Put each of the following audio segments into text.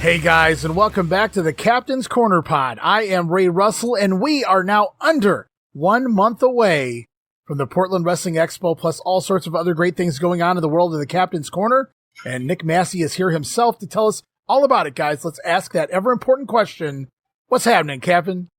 Hey guys, and welcome back to the Captain's Corner Pod. I am Ray Russell, and we are now under 1 month away from the Portland Wrestling Expo, plus all sorts of other great things going on in the world of the Captain's Corner. And Nick Masci is here himself to tell us all about it, guys. Let's ask that ever-important question. What's happening, Captain?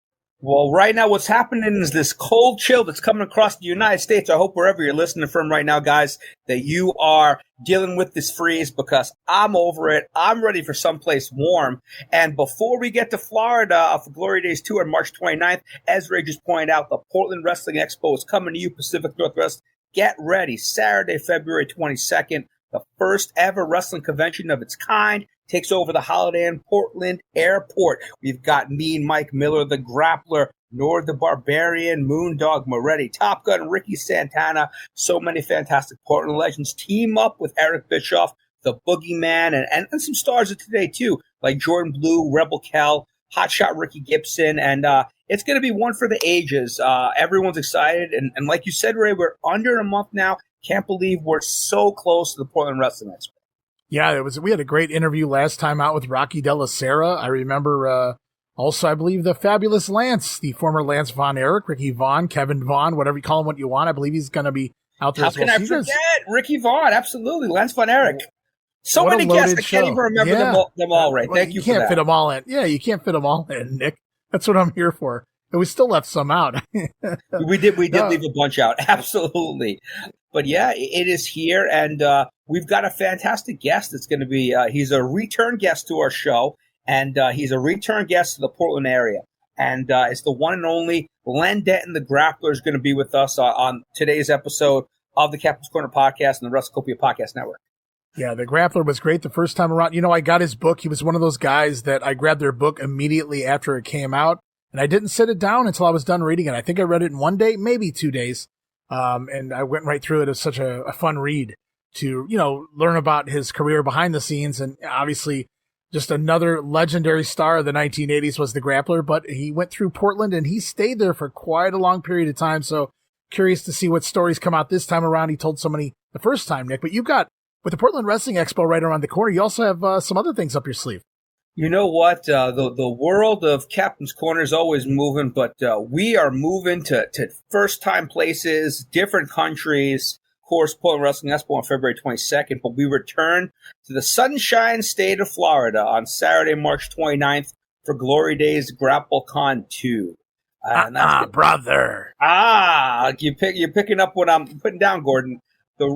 Well, right now what's happening is this cold chill that's coming across the United States. I hope wherever you're listening from right now, guys, that you are dealing with this freeze, because I'm over it. I'm ready for someplace warm. And before we get to Florida for Glory Days 2 on March 29th, as Ray just pointed out, the Portland Wrestling Expo is coming to you, Pacific Northwest. Get ready. Saturday, February 22nd, the first ever wrestling convention of its kind takes over the Holiday Inn Portland Airport. We've got me, Mike Miller, the Grappler, Nord the Barbarian, Moondog Moretti, Top Gun, Ricky Santana. So many fantastic Portland legends team up with Eric Bischoff, the Boogeyman, and some stars of today too, like Jordan Blue, Rebel Kel, Hotshot Ricky Gibson, and it's going to be one for the ages. Everyone's excited, and like you said, Ray, we're under a month now. Can't believe we're so close to the Portland Wrestling Expo. Yeah, we had a great interview last time out with Rocky De La Sera. I remember also, I believe, the fabulous Lance, the former Lance Von Erich, Ricky Vaughn, Kevin Vaughn, whatever you call him, what you want. I believe he's going to be out there How as well. can I forget Ricky Vaughn? Absolutely. Lance Von Erich. So What many a loaded guests. I can't show. even remember them all, Ray. Well, Thank you for can't that. fit them all in. Yeah, you can't fit them all in, Nick. That's what I'm here for. And we still left some out. We did leave a bunch out. Absolutely. But yeah, it is here, and we've got a fantastic guest that's going to be, he's a return guest to our show, and he's a return guest to the Portland area. And it's the one and only Len Denton, the Grappler, is going to be with us on today's episode of the Captain's Corner podcast and the WrestleCopia Podcast Network. Yeah, the Grappler was great the first time around. You know, I got his book. He was one of those guys that I grabbed their book immediately after it came out, and I didn't sit it down until I was done reading it. I think I read it in 1 day, maybe 2 days. And I went right through it. It was such a fun read to, learn about his career behind the scenes. And obviously just another legendary star of the 1980s was the Grappler, but he went through Portland and he stayed there for quite a long period of time. So curious to see what stories come out this time around. He told so many the first time, Nick, but you've got, with the Portland Wrestling Expo right around the corner, you also have some other things up your sleeve. You know what? The world of Captain's Corner is always moving, but we are moving to first-time places, different countries. Of course, Portland Wrestling Expo on February 22nd, but we return to the Sunshine State of Florida on Saturday, March 29th for Glory Days GrappleCon 2. Brother. You're picking up what I'm putting down, Gordon. The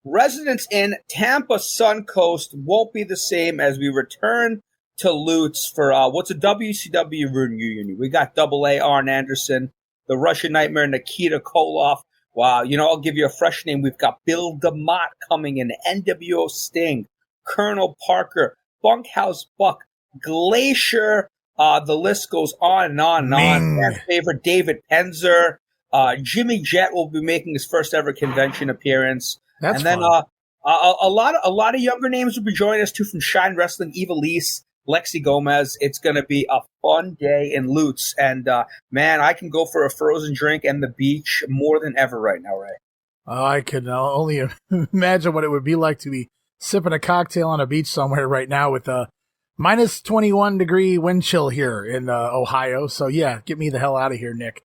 Residents in Tampa Suncoast won't be the same as we return to Lutz for what's a WCW reunion. We got Double A, Arn Anderson, the Russian Nightmare, Nikita Koloff. Wow, I'll give you a fresh name. We've got Bill DeMott coming in, NWO Sting, Colonel Parker, Bunkhouse Buck, Glacier. The list goes on and on and on. Fan favorite David Penzer. Jimmy Jett will be making his first ever convention appearance. That's and then fun. a lot of younger names will be joining us too, from Shine Wrestling, Eva Lise, Lexi Gomez. It's going to be a fun day in Lutz, and man, I can go for a frozen drink and the beach more than ever right now, Ray. I can only imagine what it would be like to be sipping a cocktail on a beach somewhere right now with a minus 21 degree wind chill here in Ohio. So yeah, get me the hell out of here, Nick.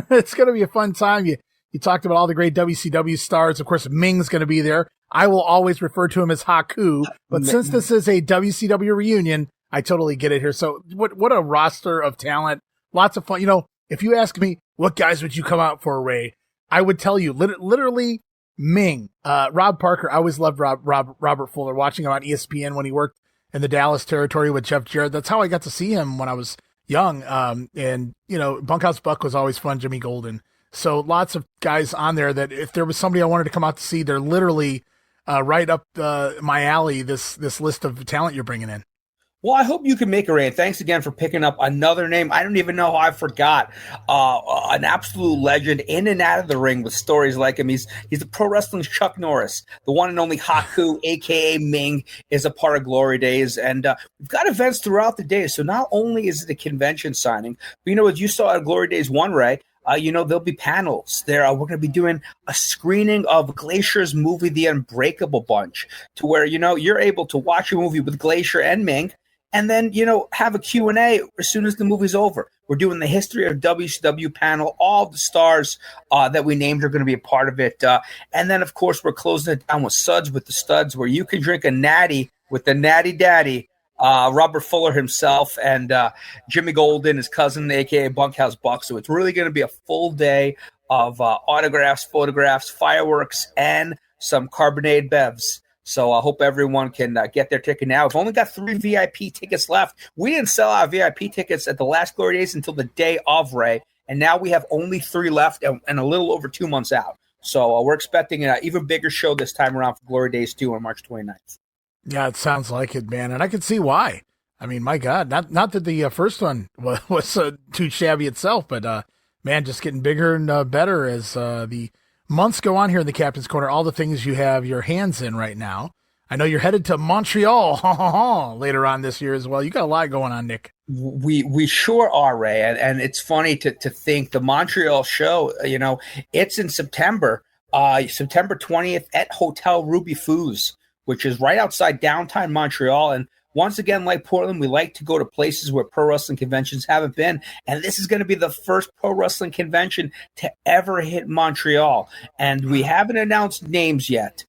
It's going to be a fun time. You talked about all the great WCW stars. Of course, Ming's going to be there. I will always refer to him as Haku, but since this is a WCW reunion, I totally get it here. So what a roster of talent. Lots of fun. If you ask me, what guys would you come out for, Ray? I would tell you literally Ming, Rob Parker. I always loved Robert Fuller, watching him on ESPN when he worked in the Dallas territory with Jeff Jarrett. That's how I got to see him when I was young. And Bunkhouse Buck was always fun. Jimmy Golden. So lots of guys on there that if there was somebody I wanted to come out to see, they're literally right up my alley, this list of talent you're bringing in. Well, I hope you can make it, Ray. Thanks again for picking up another name. I don't even know how I forgot. An absolute legend in and out of the ring with stories like him. He's the pro wrestling's Chuck Norris. The one and only Haku, a.k.a. Ming, is a part of Glory Days. And we've got events throughout the day. So not only is it a convention signing, but as you saw at Glory Days 1, Ray, There'll be panels there. We're going to be doing a screening of Glacier's movie, The Unbreakable Bunch, to where, you're able to watch a movie with Glacier and Ming, and then, have a Q&A as soon as the movie's over. We're doing the history of WCW panel. All the stars that we named are going to be a part of it. And then, of course, we're closing it down with Suds with the Studs, where you can drink a natty with the Natty Daddy, Robert Fuller himself, and Jimmy Golden, his cousin, a.k.a. Bunkhouse Buck. So it's really going to be a full day of autographs, photographs, fireworks, and some carbonated bevs. So I hope everyone can get their ticket now. We've only got 3 VIP tickets left. We didn't sell our VIP tickets at the last Glory Days until the day of, Ray. And now we have only 3 left and a little over 2 months out. So we're expecting an even bigger show this time around for Glory Days 2 on March 29th. Yeah, it sounds like it, man. And I can see why. I mean, my God, not that the first one was too shabby itself, but man, just getting bigger and better as the months go on here in the Captain's Corner. All the things you have your hands in right now. I know you're headed to Montreal later on this year as well. You got a lot going on, Nick. We sure are, Ray. And it's funny to think the Montreal show, it's in September 20th at Hotel Ruby Foos, which is right outside downtown Montreal. And once again, like Portland, we like to go to places where pro wrestling conventions haven't been. And this is going to be the first pro wrestling convention to ever hit Montreal. And we haven't announced names yet.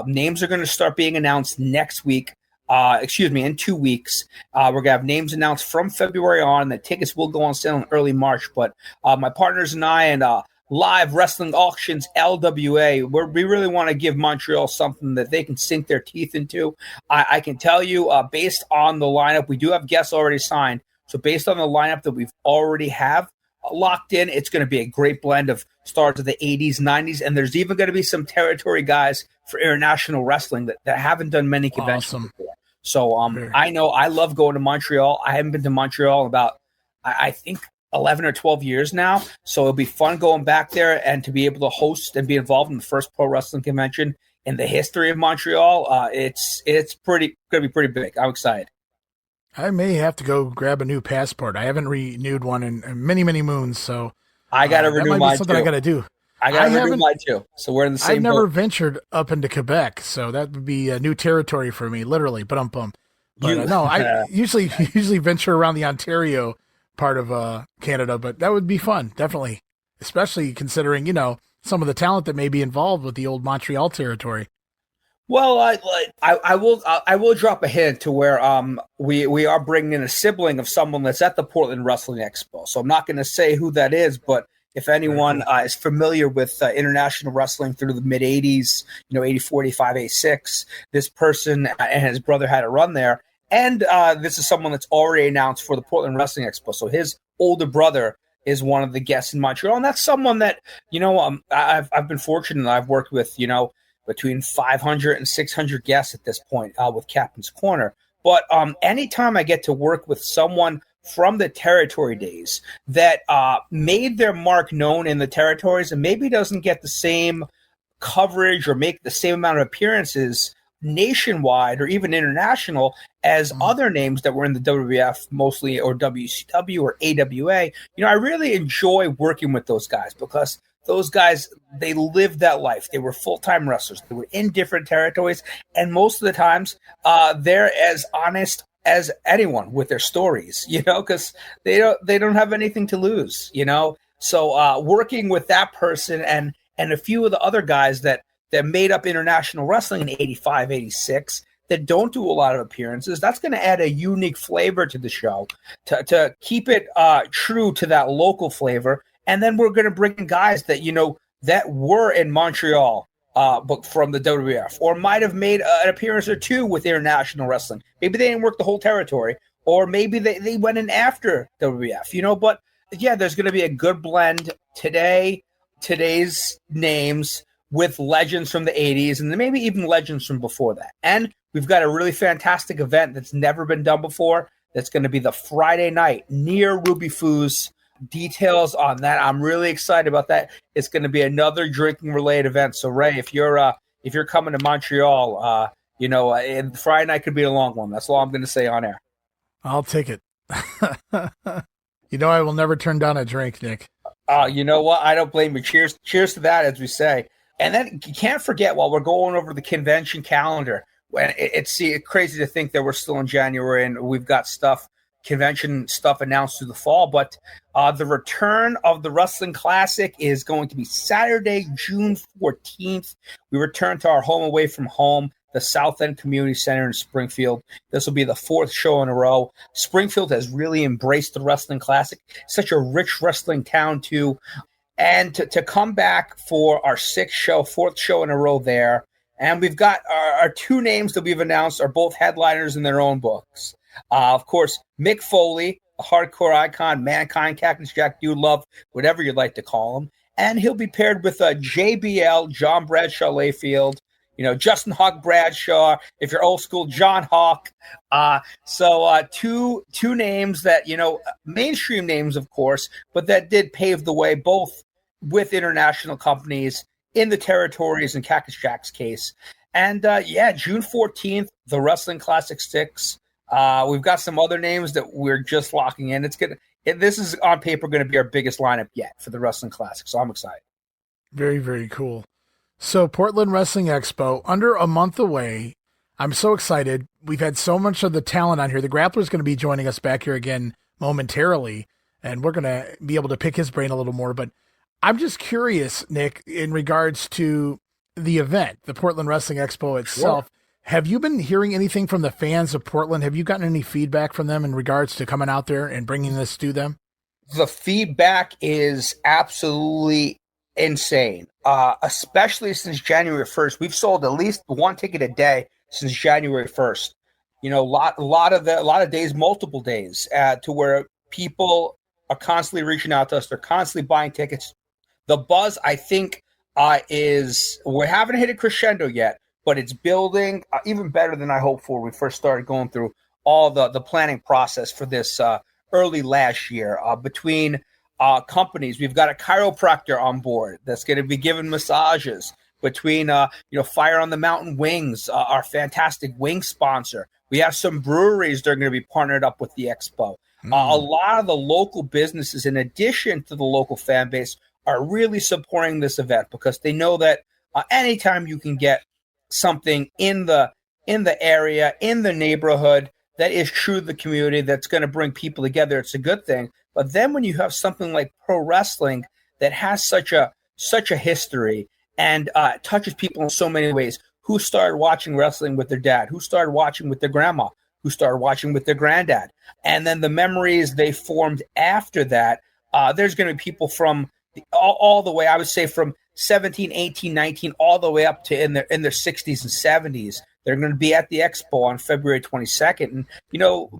Names are going to start being announced next week. In 2 weeks. We're going to have names announced from February on. The tickets will go on sale in early March. But my partners and I and Live Wrestling Auctions LWA, we really want to give Montreal something that they can sink their teeth into. I can tell you, based on the lineup, we do have guests already signed. So based on the lineup that we've already have locked in, it's going to be a great blend of stars of the 80s, 90s, and there's even going to be some territory guys for international wrestling that haven't done many conventions before. So I know I love going to Montreal. I haven't been to Montreal in about, I think, 11 or 12 years now. So it'll be fun going back there and to be able to host and be involved in the first pro wrestling convention in the history of Montreal. It's going to be pretty big. I'm excited. I may have to go grab a new passport. I haven't renewed one in many, many moons. So I got to renew mine something too. I got to do. I got to renew mine too. So we're in the same I've never boat. ventured up into Quebec, so that would be a new territory for me, literally. But no, I usually venture around the Ontario part of Canada, but that would be fun, definitely, especially considering some of the talent that may be involved with the old Montreal territory. Well, I will drop a hint to where we are bringing in a sibling of someone that's at the Portland Wrestling Expo. So I'm not going to say who that is, but if anyone is familiar with international wrestling through the mid 80s, 84, 85, 86, this person and his brother had a run there. And this is someone that's already announced for the Portland Wrestling Expo. So his older brother is one of the guests in Montreal. And that's someone that, I've been fortunate. I've worked with, between 500 and 600 guests at this point with Captain's Corner. But anytime I get to work with someone from the territory days that made their mark known in the territories and maybe doesn't get the same coverage or make the same amount of appearances nationwide or even international as other names that were in the WWF mostly, or WCW or AWA, I really enjoy working with those guys because those guys, they lived that life. They were full-time wrestlers. They were in different territories, and most of the times they're as honest as anyone with their stories, because they don't have anything to lose, So working with that person and a few of the other guys that made up international wrestling in 85, 86, that don't do a lot of appearances, that's going to add a unique flavor to the show to keep it true to that local flavor. And then we're going to bring in guys that, that were in Montreal, but from the WWF, or might have made an appearance or two with international wrestling. Maybe they didn't work the whole territory, or maybe they went in after WWF, but yeah, there's going to be a good blend today's names with legends from the 80s and maybe even legends from before that. And we've got a really fantastic event that's never been done before. That's going to be the Friday night near Ruby Foos. Details on that. I'm really excited about that. It's going to be another drinking related event. So Ray, if you're coming to Montreal, and Friday night could be a long one. That's all I'm going to say on air. I'll take it. I will never turn down a drink, Nick. You know what? I don't blame you. Cheers to that, as we say. And then you can't forget, while we're going over the convention calendar, when it's crazy to think that we're still in January and we've got convention stuff announced through the fall. But the return of the Wrestling Classic is going to be Saturday, June 14th. We return to our home away from home, the South End Community Center in Springfield. This will be the 4th show in a row. Springfield has really embraced the Wrestling Classic. Such a rich wrestling town, too. And to come back for our 4th show in a row there. And we've got our 2 names that we've announced are both headliners in their own books. Of course, Mick Foley, a hardcore icon, Mankind, Cactus Jack, Dude Love, whatever you'd like to call him. And he'll be paired with JBL, John Bradshaw Layfield, Justin Hawk Bradshaw, if you're old school, John Hawk. So two names that, mainstream names, of course, but that did pave the way, both with international companies in the territories in Cactus Jack's case. And June 14th, the Wrestling Classic 6. We've got some other names that we're just locking in. This is on paper going to be our biggest lineup yet for the Wrestling Classic. So I'm excited. Very, very cool. So Portland Wrestling Expo, under a month away. I'm so excited. We've had so much of the talent on here. The Grappler is going to be joining us back here again momentarily, and we're going to be able to pick his brain a little more. But I'm just curious, Nick, in regards to the event, the Portland Wrestling Expo itself. Sure. Have you been hearing anything from the fans of Portland? Have you gotten any feedback from them in regards to coming out there and bringing this to them? The feedback is absolutely insane, especially since January 1st. We've sold at least 1 ticket a day since January 1st. A lot of days, multiple days, to where people are constantly reaching out to us. They're constantly buying tickets. The buzz, I think, we haven't hit a crescendo yet, but it's building even better than I hoped for when we first started going through all the planning process for this early last year. Between companies, we've got a chiropractor on board that's going to be giving massages. Between Fire on the Mountain Wings, our fantastic wing sponsor. We have some breweries that are going to be partnered up with the expo. A lot of the local businesses, in addition to the local fan base, are really supporting this event because they know that anytime you can get something in the area, in the neighborhood that is true to the community, that's going to bring people together, it's a good thing. But then when you have something like pro wrestling that has such a history and touches people in so many ways, who started watching wrestling with their dad, who started watching with their grandma, who started watching with their granddad, and then the memories they formed after that, there's going to be people from all the way, I would say, from 17, 18, 19, all the way up to in their 60s and 70s. They're going to be at the expo on February 22nd. And,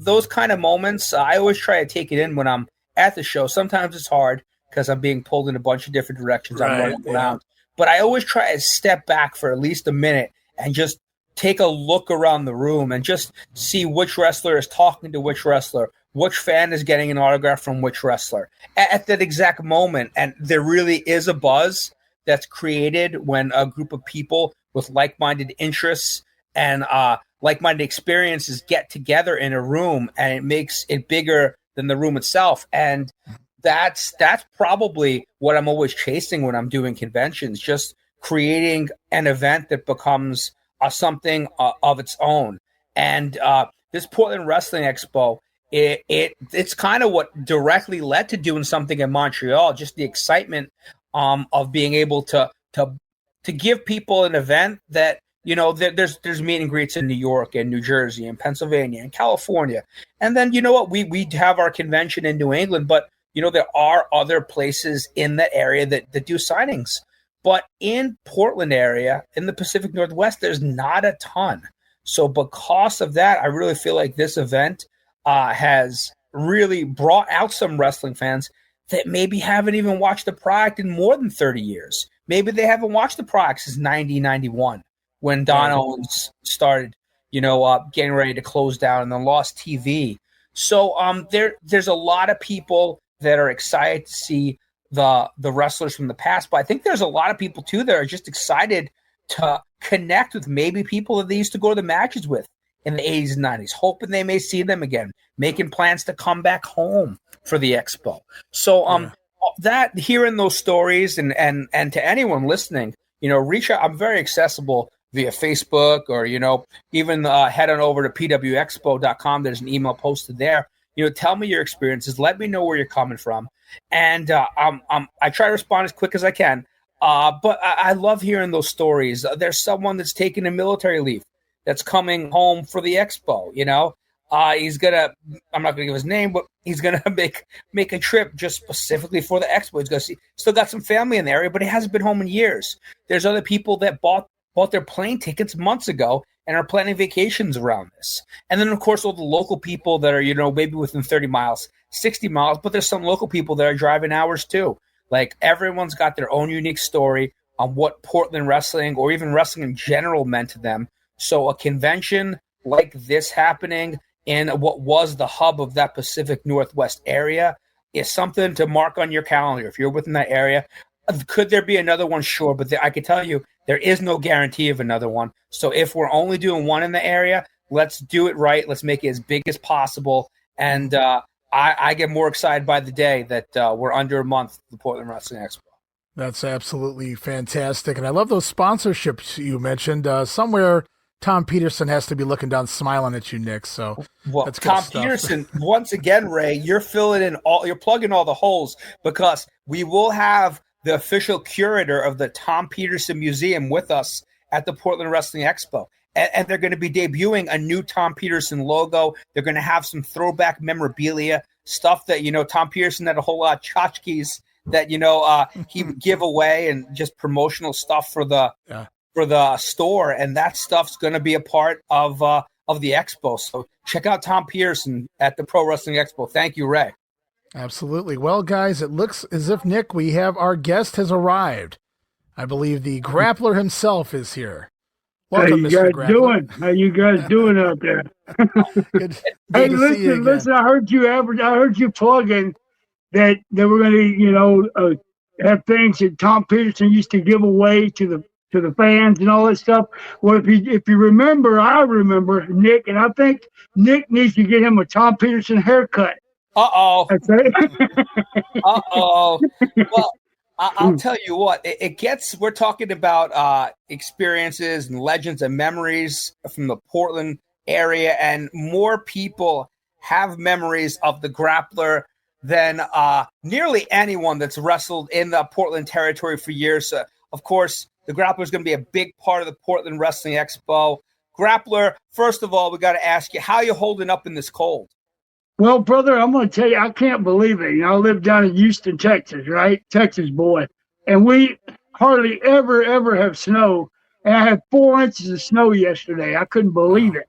those kind of moments, I always try to take it in when I'm at the show. Sometimes it's hard because I'm being pulled in a bunch of different directions. I'm running around. But I always try to step back for at least a minute and just take a look around the room and just see which wrestler is talking to which wrestler, which fan is getting an autograph from which wrestler at that exact moment. And there really is a buzz that's created when a group of people with like-minded interests and like-minded experiences get together in a room, and it makes it bigger than the room itself. And that's probably what I'm always chasing when I'm doing conventions, just creating an event that becomes something of its own. And this Portland Wrestling Expo, it's kind of what directly led to doing something in Montreal, just the excitement of being able to give people an event that, there's meet and greets in New York and New Jersey and Pennsylvania and California. And then, we have our convention in New England, but there are other places in that area that do signings. But in Portland area, in the Pacific Northwest, there's not a ton. So because of that, I really feel like this event has really brought out some wrestling fans that maybe haven't even watched the product in more than 30 years. Maybe they haven't watched the product since 1991 when Don Owens started, getting ready to close down and then lost TV. So there's a lot of people that are excited to see the wrestlers from the past, but I think there's a lot of people too that are just excited to connect with maybe people that they used to go to the matches with in the 80s and 90s, hoping they may see them again, making plans to come back home for the expo. So that hearing those stories and to anyone listening, reach out. I'm very accessible via Facebook or, even head on over to pwexpo.com. There's an email posted there. Tell me your experiences. Let me know where you're coming from. And I try to respond as quick as I can. But I love hearing those stories. There's someone that's taking a military leave that's coming home for the expo, he's I'm not gonna give his name, but he's gonna make a trip just specifically for the expo. He's gonna still got some family in the area, but he hasn't been home in years. There's other people that bought their plane tickets months ago and are planning vacations around this. And then of course all the local people that are, maybe within 30 miles, 60 miles, but there's some local people that are driving hours too. Like everyone's got their own unique story on what Portland wrestling or even wrestling in general meant to them. So a convention like this happening in what was the hub of that Pacific Northwest area is something to mark on your calendar. If you're within that area, could there be another one? Sure. But I can tell you there is no guarantee of another one. So if we're only doing one in the area, let's do it right. Let's make it as big as possible. And I get more excited by the day that we're under a month the Portland Wrestling Expo. That's absolutely fantastic. And I love those sponsorships you mentioned. Somewhere Tom Peterson has to be looking down, smiling at you, Nick. So, that's good Tom stuff. Peterson, once again, Ray, you're plugging all the holes because we will have the official curator of the Tom Peterson Museum with us at the Portland Wrestling Expo. And they're going to be debuting a new Tom Peterson logo. They're going to have some throwback memorabilia, stuff that, Tom Peterson had a whole lot of tchotchkes that, he would give away and just promotional stuff for the store, and that stuff's going to be a part of the expo. So check out Tom Peterson at the Pro Wrestling Expo. Thank you, Ray. Absolutely. Well, guys, it looks as if, Nick, we have our guest has arrived. I believe the Grappler himself is here. Welcome, How you guys doing out there? Good Hey, to see you again. listen. I heard you plugging that they were going to, have things that Tom Peterson used to give away to the fans and all that stuff. Well, if you remember, I remember Nick, and I think Nick needs to get him a Tom Peterson haircut. Uh-oh. That's it. Uh-oh. Well, I'll tell you what, we're talking about experiences and legends and memories from the Portland area, and more people have memories of the Grappler than nearly anyone that's wrestled in the Portland territory for years. Of course, the Grappler is going to be a big part of the Portland Wrestling Expo. Grappler, first of all, we got to ask you, how are you holding up in this cold? Well, brother, I'm going to tell you, I can't believe it. I live down in Houston, Texas, right? Texas boy. And we hardly ever have snow. And I had 4 inches of snow yesterday. I couldn't believe it.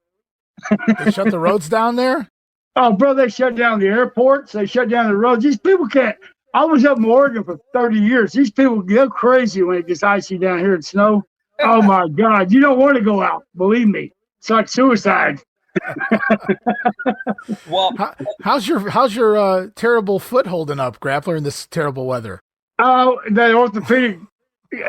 They shut the roads down there? Oh, brother, they shut down the airports. They shut down the roads. These people can't. I was up in Oregon for 30 years. These people get crazy when it gets icy down here in snow. Oh, my God. You don't want to go out. Believe me. It's like suicide. Well, how's your terrible foot holding up, Grappler, in this terrible weather? Oh, that orthopedic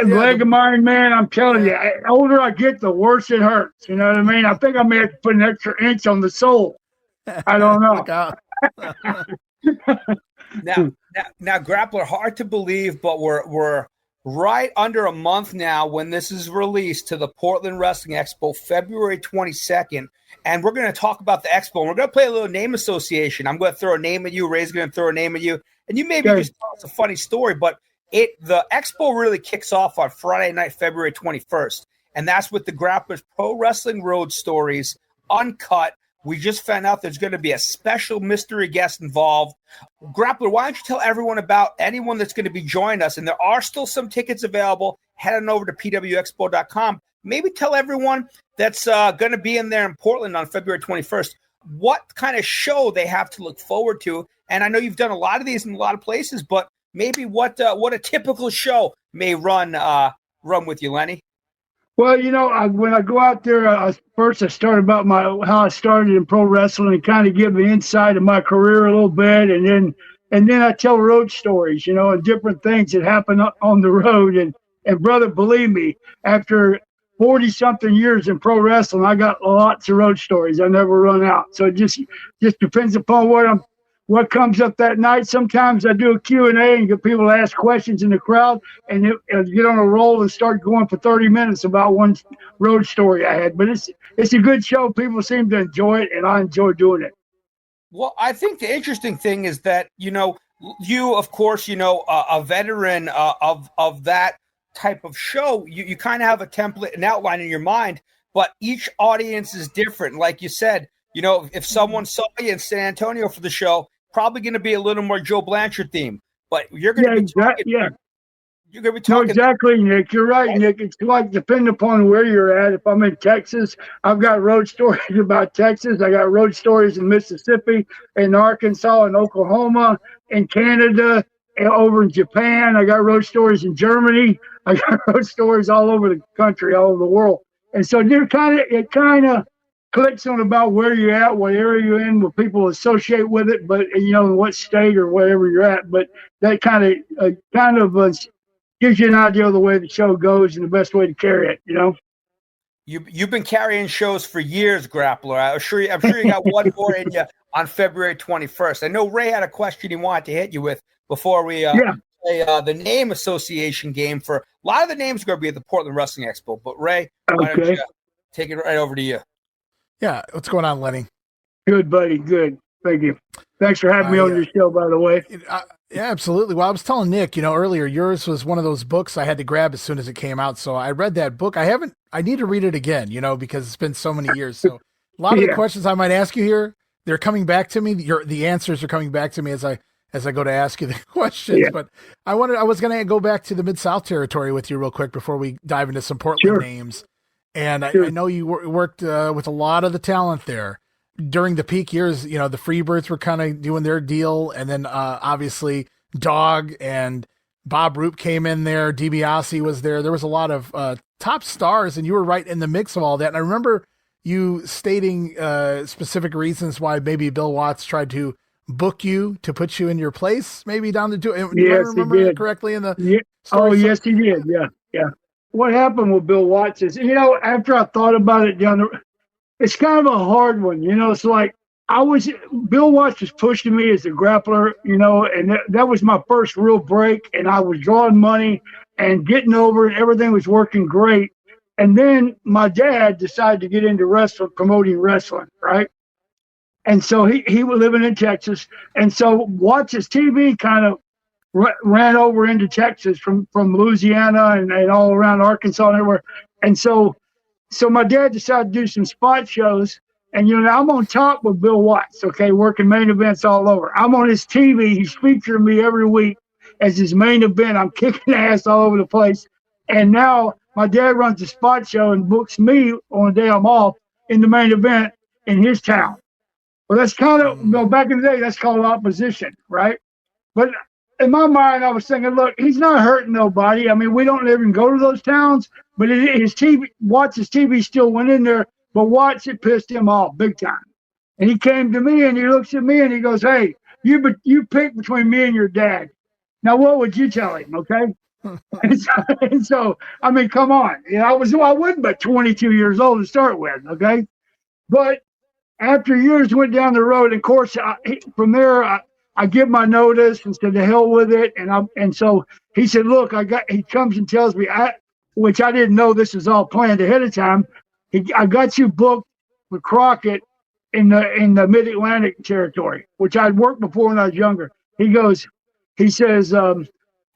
leg of mine, man, I'm telling you, the older I get, the worse it hurts. You know what I mean? I think I may have to put an extra inch on the sole. I don't know. Now, Grappler, hard to believe, but we're right under a month now when this is released to the Portland Wrestling Expo, February 22nd. And we're going to talk about the expo. And we're going to play a little name association. I'm going to throw a name at you. Ray's going to throw a name at you. And you maybe just tell us a funny story. But the expo really kicks off on Friday night, February 21st. And that's with the Grappler's Pro Wrestling Road Stories, uncut. We just found out there's going to be a special mystery guest involved. Grappler, why don't you tell everyone about anyone that's going to be joining us? And there are still some tickets available. Head on over to pwexpo.com. Maybe tell everyone that's going to be in there in Portland on February 21st what kind of show they have to look forward to. And I know you've done a lot of these in a lot of places, but maybe what a typical show may run with you, Lenny. Well, when I go out there, first I start about how I started in pro wrestling and kind of give the insight of my career a little bit, and then I tell road stories, and different things that happen on the road. And brother, believe me, after 40-something years in pro wrestling, I got lots of road stories. I never run out. So it just depends upon what what comes up that night. Sometimes I do a Q&A and get people to ask questions in the crowd, and get on a roll and start going for 30 minutes about one road story I had. But it's a good show. People seem to enjoy it, and I enjoy doing it. Well, I think the interesting thing is that, you, of course, a veteran of that type of show, you kind of have a template, an outline in your mind, but each audience is different. Like you said, if someone saw you in San Antonio for the show, probably going to be a little more Joe Blanchard theme, but you're going to be talking. Yeah. You're going to be talking. No, exactly, Nick. You're right, Nick. It's like depending upon where you're at. If I'm in Texas, I've got road stories about Texas. I got road stories in Mississippi, in Arkansas, in Oklahoma, in Canada, and over in Japan. I got road stories in Germany. I got road stories all over the country, all over the world. And so it kind of clicks on about where you're at, what area you're in, what people associate with it, but what state or wherever you're at. But that kind of gives you an idea of the way the show goes and the best way to carry it. You've been carrying shows for years, Grappler. I'm sure you got one more in you on February 21st. I know Ray had a question he wanted to hit you with before we play the name association game. For a lot of the names are going to be at the Portland Wrestling Expo, but Ray, why don't you take it right over to you? Yeah, what's going on, Lenny? Good, buddy. Good. Thank you. Thanks for having me on your show, by the way. Yeah, absolutely. Well, I was telling Nick, earlier, yours was one of those books I had to grab as soon as it came out. So I read that book. I need to read it again, because it's been so many years. So a lot of the questions I might ask you here, they're coming back to me. The answers are coming back to me as I go to ask you the questions. Yeah. But I was going to go back to the Mid-South territory with you real quick before we dive into some Portland names. And I know you worked with a lot of the talent there. During the peak years, the Freebirds were kind of doing their deal. And then obviously Dog and Bob Roop came in there. DiBiase was there. There was a lot of top stars, and you were right in the mix of all that. And I remember you stating specific reasons why maybe Bill Watts tried to book you to put you in your place, maybe down the two. Yes, remember he did. Correctly in the yes, he did. Yeah. What happened with Bill Watts is, after I thought about it it's kind of a hard one. It's like Bill Watts was pushing me as a grappler, and that was my first real break, and I was drawing money and getting over it. Everything was working great. And then my dad decided to get into wrestling, promoting wrestling, right? And so he was living in Texas. And so Watts' TV kind of ran over into Texas from Louisiana and all around Arkansas and everywhere. And so my dad decided to do some spot shows. And, I'm on top with Bill Watts, okay, working main events all over. I'm on his TV. He's featuring me every week as his main event. I'm kicking ass all over the place. And now my dad runs a spot show and books me on a day I'm off in the main event in his town. Well, that's kind of, back in the day, that's called opposition, right? But in my mind, I was thinking, look, he's not hurting nobody. I mean, we don't even go to those towns, but Watts' TV still went in there, but Watts, it pissed him off big time. And he came to me and he looks at me and he goes, hey, you pick between me and your dad. Now, what would you tell him, okay? and so, I mean, come on. I wasn't but 22 years old to start with, okay? But after years went down the road, and of course, from there, I give my notice and said, to hell with it. And so he said, look, he comes and tells me, which I didn't know this was all planned ahead of time. I got you booked with Crockett in the Mid-Atlantic territory, which I'd worked before when I was younger. He says,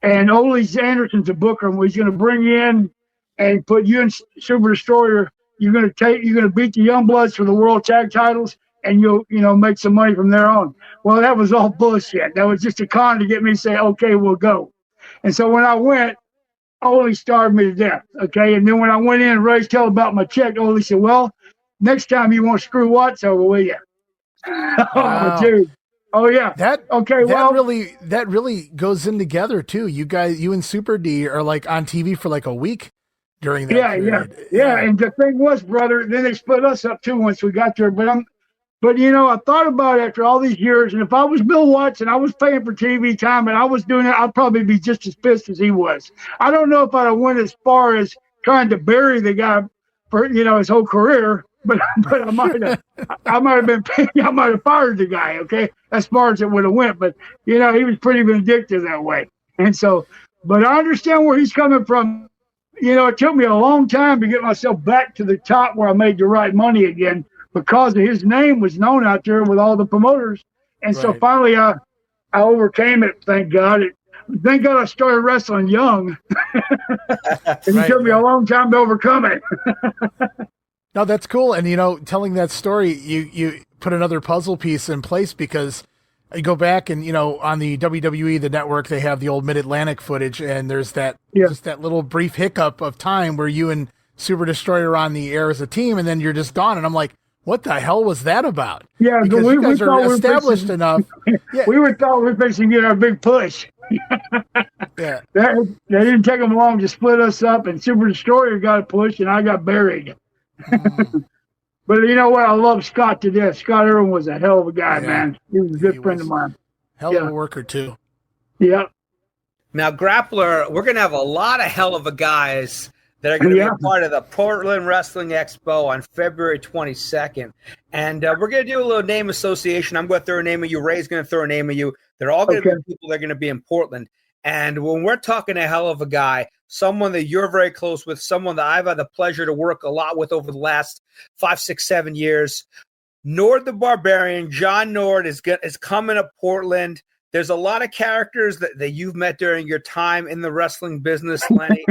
and Ole Anderson's a booker, and he's going to bring you in and put you in Super Destroyer. You're going to beat the Youngbloods for the world tag titles, and you'll make some money from there on. Well, that was all bullshit. That was just a con to get me to say, okay, we'll go. And so when I went, Ole starved me to death. Okay. And then when I went in and Ray told about my check, Ole said, well, next time you won't screw Watts over, will you? Wow. Oh, dude. Oh yeah. That really goes in together too. You and Super D are like on TV for like a week during that period. Yeah. And the thing was, brother, then they split us up too once we got there. But I thought about it after all these years, and if I was Bill Watts and I was paying for TV time and I was doing it, I'd probably be just as pissed as he was. I don't know if I'd have went as far as trying to bury the guy for his whole career, but I might have been I might have fired the guy. Okay, as far as it would have went, but he was pretty vindictive that way. And so, but I understand where he's coming from. It took me a long time to get myself back to the top where I made the right money again because his name was known out there with all the promoters. And so finally, I overcame it. Thank God. Thank God I started wrestling young. It took me a long time to overcome it. No, that's cool. And, telling that story, you put another puzzle piece in place because you go back and, on the WWE, the network, they have the old Mid-Atlantic footage, and there's just that little brief hiccup of time where you and Super Destroyer are on the air as a team, and then you're just gone. And I'm like, what the hell was that about? Yeah, because you guys are established enough. Yeah. We thought we were fixing to get our big push. Yeah. That didn't take them long to split us up, and Super Destroyer got a push, and I got buried. But you know what? I love Scott to death. Scott Irwin was a hell of a guy, man. He was a good friend of mine. Hell of a worker, too. Yeah. Now, Grappler, we're going to have a lot of hell of a guys that are going to be a part of the Portland Wrestling Expo on February 22nd. And we're going to do a little name association. I'm going to throw a name of you. Ray's going to throw a name of you. They're all going to be people that are going to be in Portland. And when we're talking a hell of a guy, someone that you're very close with, someone that I've had the pleasure to work a lot with over the last 5, 6, 7 years, Nord the Barbarian, John Nord is coming to Portland. There's a lot of characters that you've met during your time in the wrestling business, Lenny.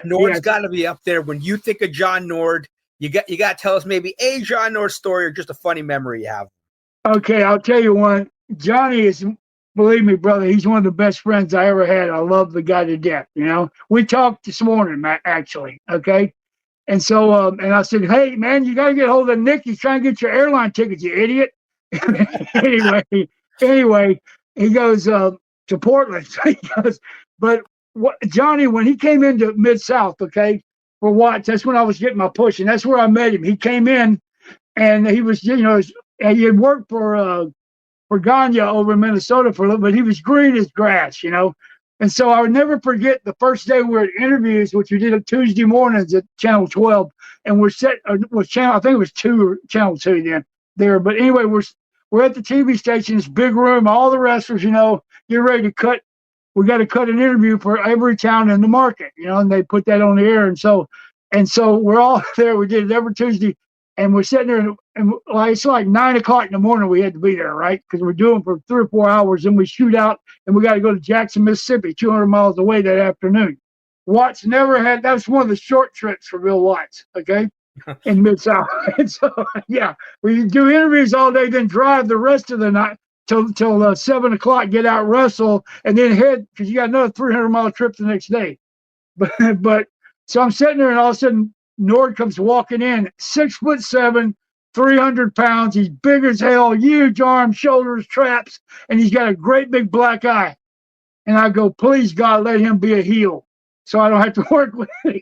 Nord's got to be up there. When you think of John Nord, you got to tell us maybe a John Nord story or just a funny memory you have. Okay, I'll tell you one. Johnny is, believe me, brother, he's one of the best friends I ever had. I love the guy to death, We talked this morning, actually, okay? And so, and I said, hey, man, you got to get a hold of Nick. He's trying to get your airline tickets, you idiot. anyway, he goes to Portland. He goes, but Johnny, when he came into Mid-South, okay, for Watts, that's when I was getting my push, and that's where I met him. He came in, and he was, he had worked for Gagne over in Minnesota for a little bit. He was green as grass, And so I would never forget the first day we were at interviews, which we did on Tuesday mornings at Channel 12, and I think it was Channel 2 then there. But anyway, we're at the TV station, this big room, all the wrestlers, get ready to cut. We got to cut an interview for every town in the market, and they put that on the air. And so we're all there. We did it every Tuesday, and we're sitting there, and it's like 9 o'clock in the morning. We had to be there, right? Because we're doing for 3 or 4 hours, and we shoot out, and we got to go to Jackson, Mississippi, 200 miles away that afternoon. Watts never had. That was one of the short trips for Bill Watts, okay, in Mid-South. And so, we do interviews all day, then drive the rest of the night till 7 o'clock, get out, wrestle, and then head, because you got another 300-mile trip the next day. But so I'm sitting there, and all of a sudden, Nord comes walking in, 6'7", 300 pounds. He's big as hell, huge arms, shoulders, traps, and he's got a great big black eye. And I go, please, God, let him be a heel so I don't have to work with him.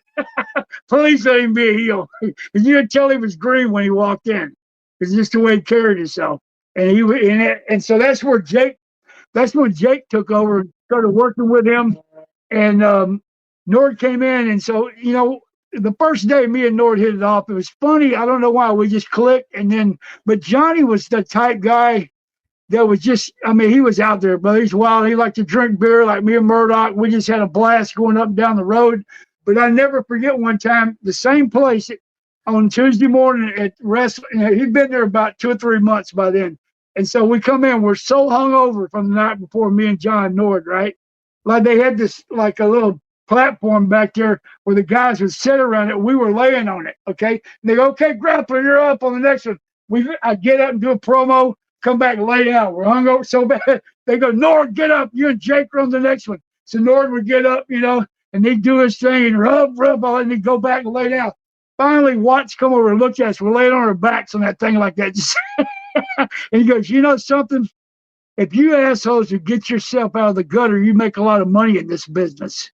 Please let him be a heel. And you could tell he was green when he walked in. It's just the way he carried himself. And so that's when Jake took over and started working with him. And Nord came in. And so, the first day me and Nord hit it off. It was funny. I don't know why. We just clicked. But Johnny was the type guy that was just, he was out there, but he's wild. He liked to drink beer like me and Murdoch. We just had a blast going up and down the road. But I never forget one time, the same place on Tuesday morning at wrestling. He'd been there about 2 or 3 months by then. And so we come in, we're so hungover from the night before, me and John Nord, right? Like they had this, like a little platform back there where the guys would sit around it. We were laying on it, okay? And they go, okay, Grappler, you're up on the next one. I get up and do a promo, come back and lay down. We're hungover so bad. They go, Nord, get up. You and Jake are on the next one. So Nord would get up, and he'd do his thing and rub, and he'd go back and lay down. Finally, Watts come over and looked at us. We're laying on our backs on that thing like that. And he goes, you know something? If you assholes would get yourself out of the gutter, you make a lot of money in this business.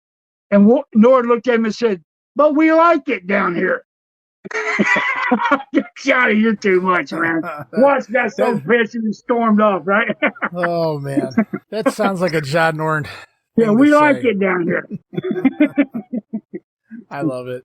And Nord looked at him and said, but we like it down here. Johnny, you're too much, man. Watts got so pissed and stormed off, right? Oh, man. That sounds like a John Nord. Yeah, we like it down here. I love it.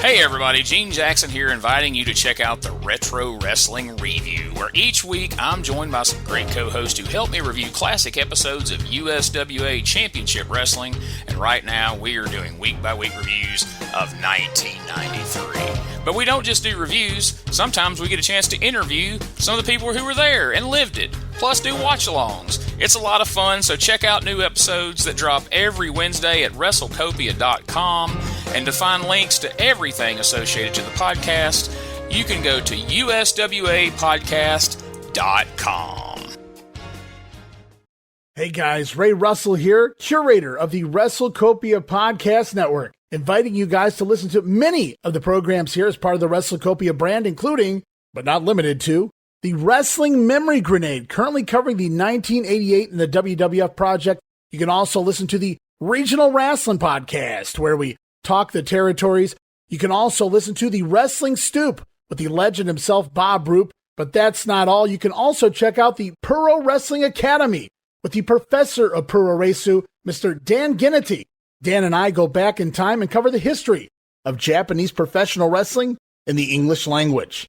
Hey everybody, Gene Jackson here, inviting you to check out the Retro Wrestling Review, where each week I'm joined by some great co-hosts who help me review classic episodes of USWA Championship Wrestling, and right now we are doing week-by-week reviews of 1993. But we don't just do reviews, sometimes we get a chance to interview some of the people who were there and lived it, plus do watch-alongs. It's a lot of fun, so check out new episodes that drop every Wednesday at WrestleCopia.com, and to find links to everything associated to the podcast, you can go to USWApodcast.com. Hey guys, Ray Russell here, curator of the WrestleCopia Podcast Network, inviting you guys to listen to many of the programs here as part of the WrestleCopia brand, including, but not limited to, the Wrestling Memory Grenade, currently covering the 1988 and the WWF project. You can also listen to the Regional Wrestling Podcast, where we talk the territories. You can also listen to the Wrestling Stoop with the legend himself, Bob Roop. But that's not all. You can also check out the Pro Wrestling Academy with the professor of Pro Resu, Mr. Dan Ginnity. Dan and I go back in time and cover the history of Japanese professional wrestling in the English language.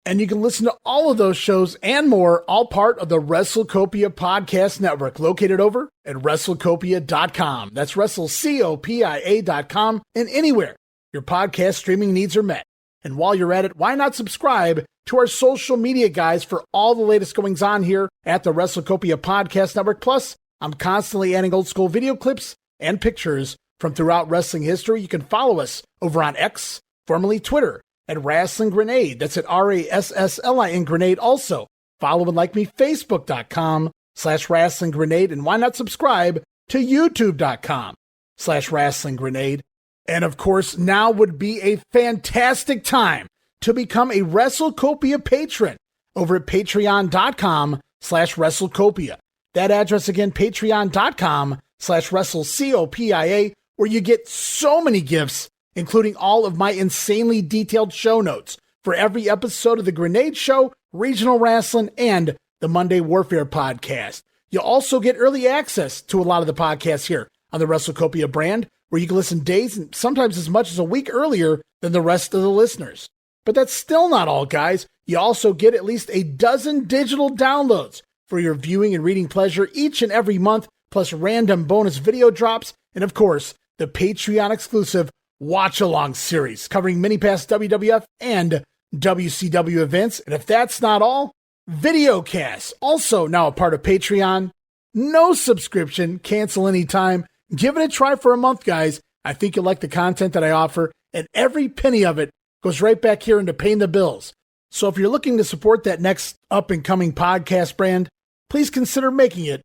And you can listen to all of those shows and more, all part of the WrestleCopia Podcast Network, located over at WrestleCopia.com. That's WrestleCopia.com, and anywhere your podcast streaming needs are met. And while you're at it, why not subscribe to our social media guys for all the latest goings on here at the WrestleCopia Podcast Network. Plus, I'm constantly adding old school video clips and pictures from throughout wrestling history. You can follow us over on X, formerly Twitter, at Wrestling Grenade. That's at RASSLIN Grenade. Also, follow and like me, Facebook.com/Wrestling Grenade. And why not subscribe to YouTube.com/Wrestling Grenade. And of course, now would be a fantastic time to become a WrestleCopia patron over at Patreon.com/WrestleCopia. That address again, Patreon.com/WrestleCopia, where you get so many gifts, including all of my insanely detailed show notes for every episode of The Grenade Show, Regional Wrestling, and the Monday Warfare podcast. You'll also get early access to a lot of the podcasts here on the WrestleCopia brand, where you can listen days and sometimes as much as a week earlier than the rest of the listeners. But that's still not all, guys. You also get at least a dozen digital downloads for your viewing and reading pleasure each and every month, plus random bonus video drops, and of course, the Patreon exclusive Watch Along series covering many past WWF and WCW events. And if that's not all, videocasts, also now a part of Patreon. No subscription, cancel anytime. Give it a try for a month, guys. I think you'll like the content that I offer, and every penny of it goes right back here into paying the bills. So if you're looking to support that next up-and-coming podcast brand, please consider making it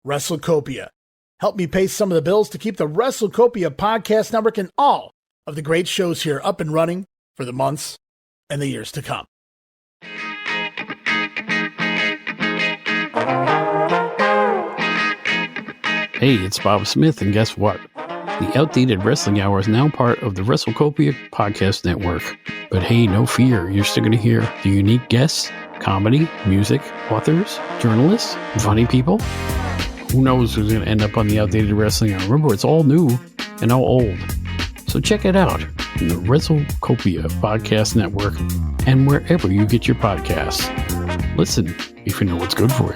WrestleCopia. Help me pay some of the bills to keep the WrestleCopia Podcast Network and all of the great shows here up and running for the months and the years to come. Hey, it's Bob Smith, and guess what? The Outdated Wrestling Hour is now part of the WrestleCopia Podcast Network. But hey, no fear, you're still going to hear the unique guests, comedy, music, authors, journalists, funny people. Who knows who's going to end up on the Outdated Wrestling Hour? Remember, it's all new and all old. So check it out in the WrestleCopia Podcast Network and wherever you get your podcasts. Listen if you know what's good for you.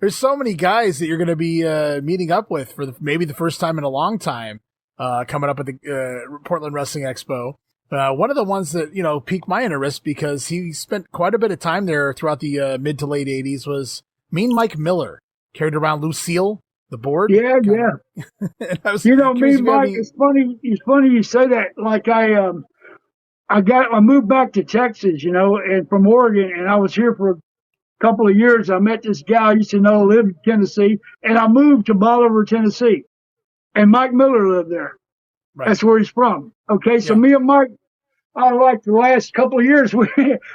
There's so many guys that you're going to be meeting up with for maybe the first time in a long time coming up at the Portland Wrestling Expo. One of the ones that, piqued my interest because he spent quite a bit of time there throughout the mid to late 80s was Mean Mike Miller. Carried around Lucille, the board. Yeah. Mean Mike, it's funny you say that. Like I moved back to Texas, and from Oregon, and I was here for a couple of years. I met this guy I used to know, lived in Tennessee, and I moved to Bolivar, Tennessee. And Mike Miller lived there. Right. That's where he's from. Okay, so me and Mike, like the last couple of years,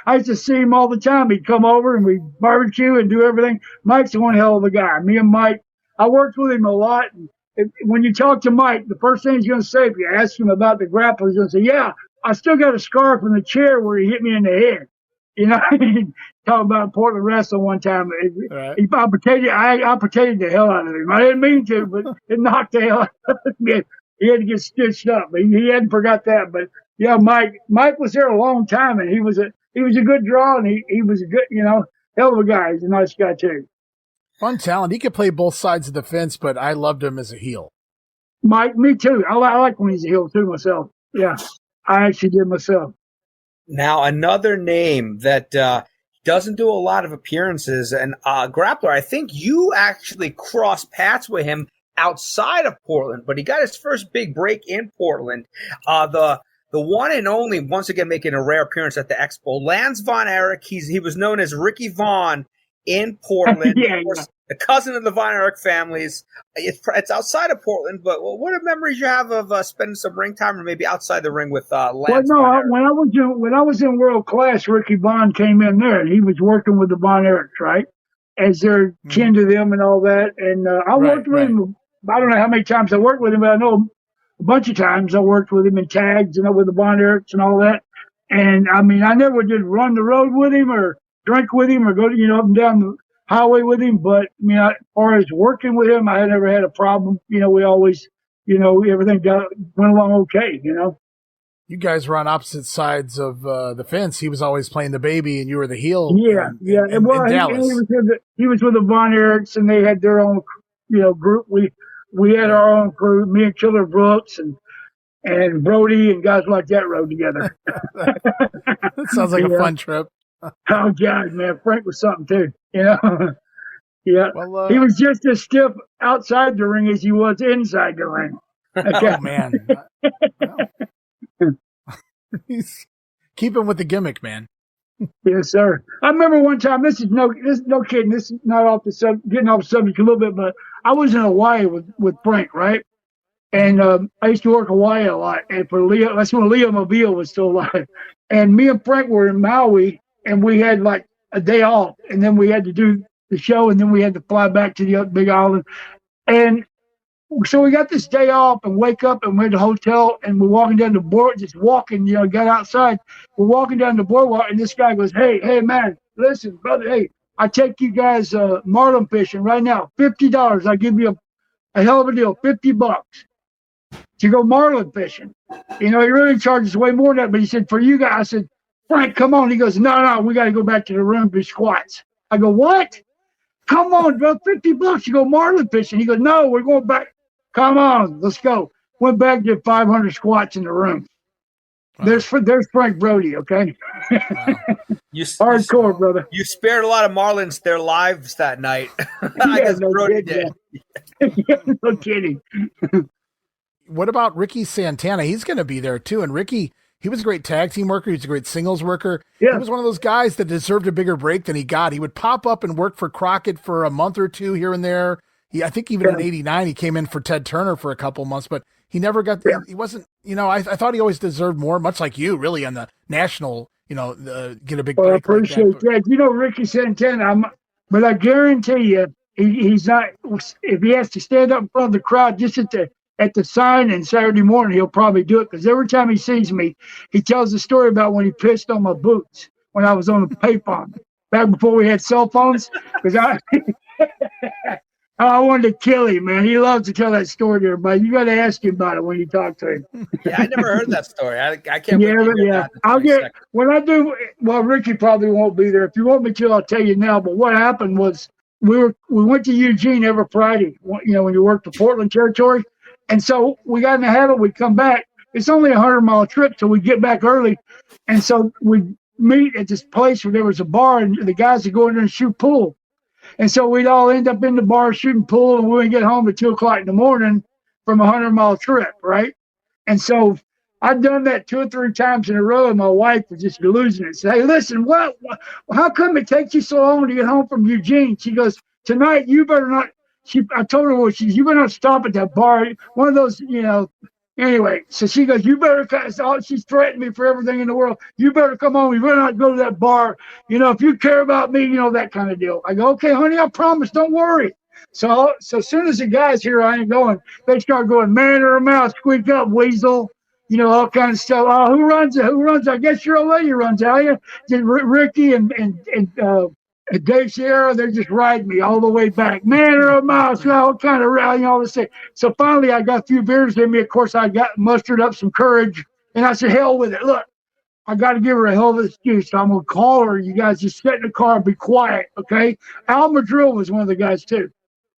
I used to see him all the time. He'd come over and we'd barbecue and do everything. Mike's one hell of a guy. Me and Mike, I worked with him a lot. And when you talk to Mike, the first thing he's going to say, if you ask him about the Grappler, he's going to say, yeah, I still got a scar from the chair where he hit me in the head. Talking about Portland wrestling one time. Right. I potatoed the hell out of him. I didn't mean to, but it knocked the hell out of me. he had to get stitched up. But he hadn't forgot that. But yeah, Mike was there a long time, and he was a good draw, and he was a good, hell of a guy. He's a nice guy too. Fun talent. He could play both sides of the fence, but I loved him as a heel. Mike, me too. I like when he's a heel too myself. Yeah, I actually did myself. Now, another name that doesn't do a lot of appearances, and Grappler, I think you actually crossed paths with him outside of Portland, but he got his first big break in Portland. The one and only, once again making a rare appearance at the Expo, Lance Von Erich. He was known as Ricky Vaughn in Portland. Yeah, of course, the cousin of the Von Erich families. It's outside of Portland, but what are memories you have of spending some ring time, or maybe outside the ring with Lance? Well, no, when I was in World Class, Ricky Vaughn came in there, and he was working with the Von Erichs, right, as they're kin to them and all that. And I worked with him. I don't know how many times I worked with him, but I know a bunch of times I worked with him in tags, with the Von Erichs and all that. And I mean, I never did run the road with him or drink with him or go up and down the highway with him. But I mean, as far as working with him, I had never had a problem. We always, everything went along okay. You guys were on opposite sides of the fence. He was always playing the baby, and you were the heel. Yeah. In Dallas. He was with the Von Erichs, and they had their own, group. We had our own crew. Me and Killer Brooks and Brody and guys like that rode together. That sounds like a fun trip. Oh God, man, Frank was something too. Yeah. Well, he was just as stiff outside the ring as he was inside the ring. Okay. Oh man. He's keeping with the gimmick, man. Yes, sir. I remember one time. This is no kidding. This is not getting off the subject a little bit, but I was in Hawaii with Frank, right? And I used to work Hawaii a lot. And for Leo, that's when Leo Mobile was still alive. And me and Frank were in Maui, and we had like a day off, and then we had to do the show, and then we had to fly back to the Big Island. And so we got this day off and wake up and we're at the hotel and we're walking down the board, just walking, got outside. We're walking down the boardwalk and this guy goes, hey, man, listen, brother, hey, I take you guys marlin fishing right now, $50. I'll give you a hell of a deal, $50 to go marlin fishing. He really charges way more than that, but he said, for you guys, I said, Frank, come on. He goes, no, we got to go back to the room to squats. I go, what? Come on, bro, $50 you go marlin fishing. He goes, no, we're going back. Come on, let's go. Went back, did 500 squats in the room. Wow. There's Frank Brody, okay? Wow. Hardcore, brother. You spared a lot of Marlins their lives that night. I guess Brody did. No kidding. What about Ricky Santana? He's going to be there too. And Ricky, he was a great tag team worker. He was a great singles worker. Yeah. He was one of those guys that deserved a bigger break than he got. He would pop up and work for Crockett for a month or two here and there. I think even in '89, he came in for Ted Turner for a couple months, but he never got, he wasn't, I thought he always deserved more, much like you, really, on the national, get a big break. I appreciate like that. Ricky Santana, but I guarantee you, he's not, if he has to stand up in front of the crowd just at the sign and Saturday morning, he'll probably do it, because every time he sees me, he tells the story about when he pissed on my boots when I was on the payphone, back before we had cell phones, because I wanted to kill him, man. He loves to tell that story to everybody. You got to ask him about it when you talk to him. Yeah, I never heard that story. I can't. Yeah. I'll get when I do. Well, Ricky probably won't be there. If you want me to, I'll tell you now. But what happened was we went to Eugene every Friday. When you worked the Portland territory, and so we got in the habit. We'd come back. It's only a 100-mile trip, so we get back early, and so we'd meet at this place where there was a bar, and the guys would go in there and shoot pool. And so we'd all end up in the bar shooting pool, and we wouldn't get home at 2 o'clock in the morning from a 100-mile trip, right? And so I'd done that 2 or 3 times in a row, and my wife was just losing it. Say, hey, listen, how come it takes you so long to get home from Eugene? She goes, tonight you better not. I told her, you better not stop at that bar. One of those, Anyway, so she goes, you better, she's threatened me for everything in the world. You better come home. You better not go to that bar. If you care about me, that kind of deal. I go, okay, honey, I promise. Don't worry. So as soon as the guys hear I ain't going, they start going, man or mouse, squeak up, weasel, all kind of stuff. Oh, who runs it? I guess your old lady runs it. Ricky and At Dave Sierra, they're just riding me all the way back. Man, they're a mouse, all kind of rally, all this thing. So finally, I got a few beers in me. Of course, I got mustered up some courage, and I said, hell with it. Look, I got to give her a hell of an excuse. So I'm going to call her. You guys just sit in the car and be quiet, okay? Al Madrill was one of the guys, too.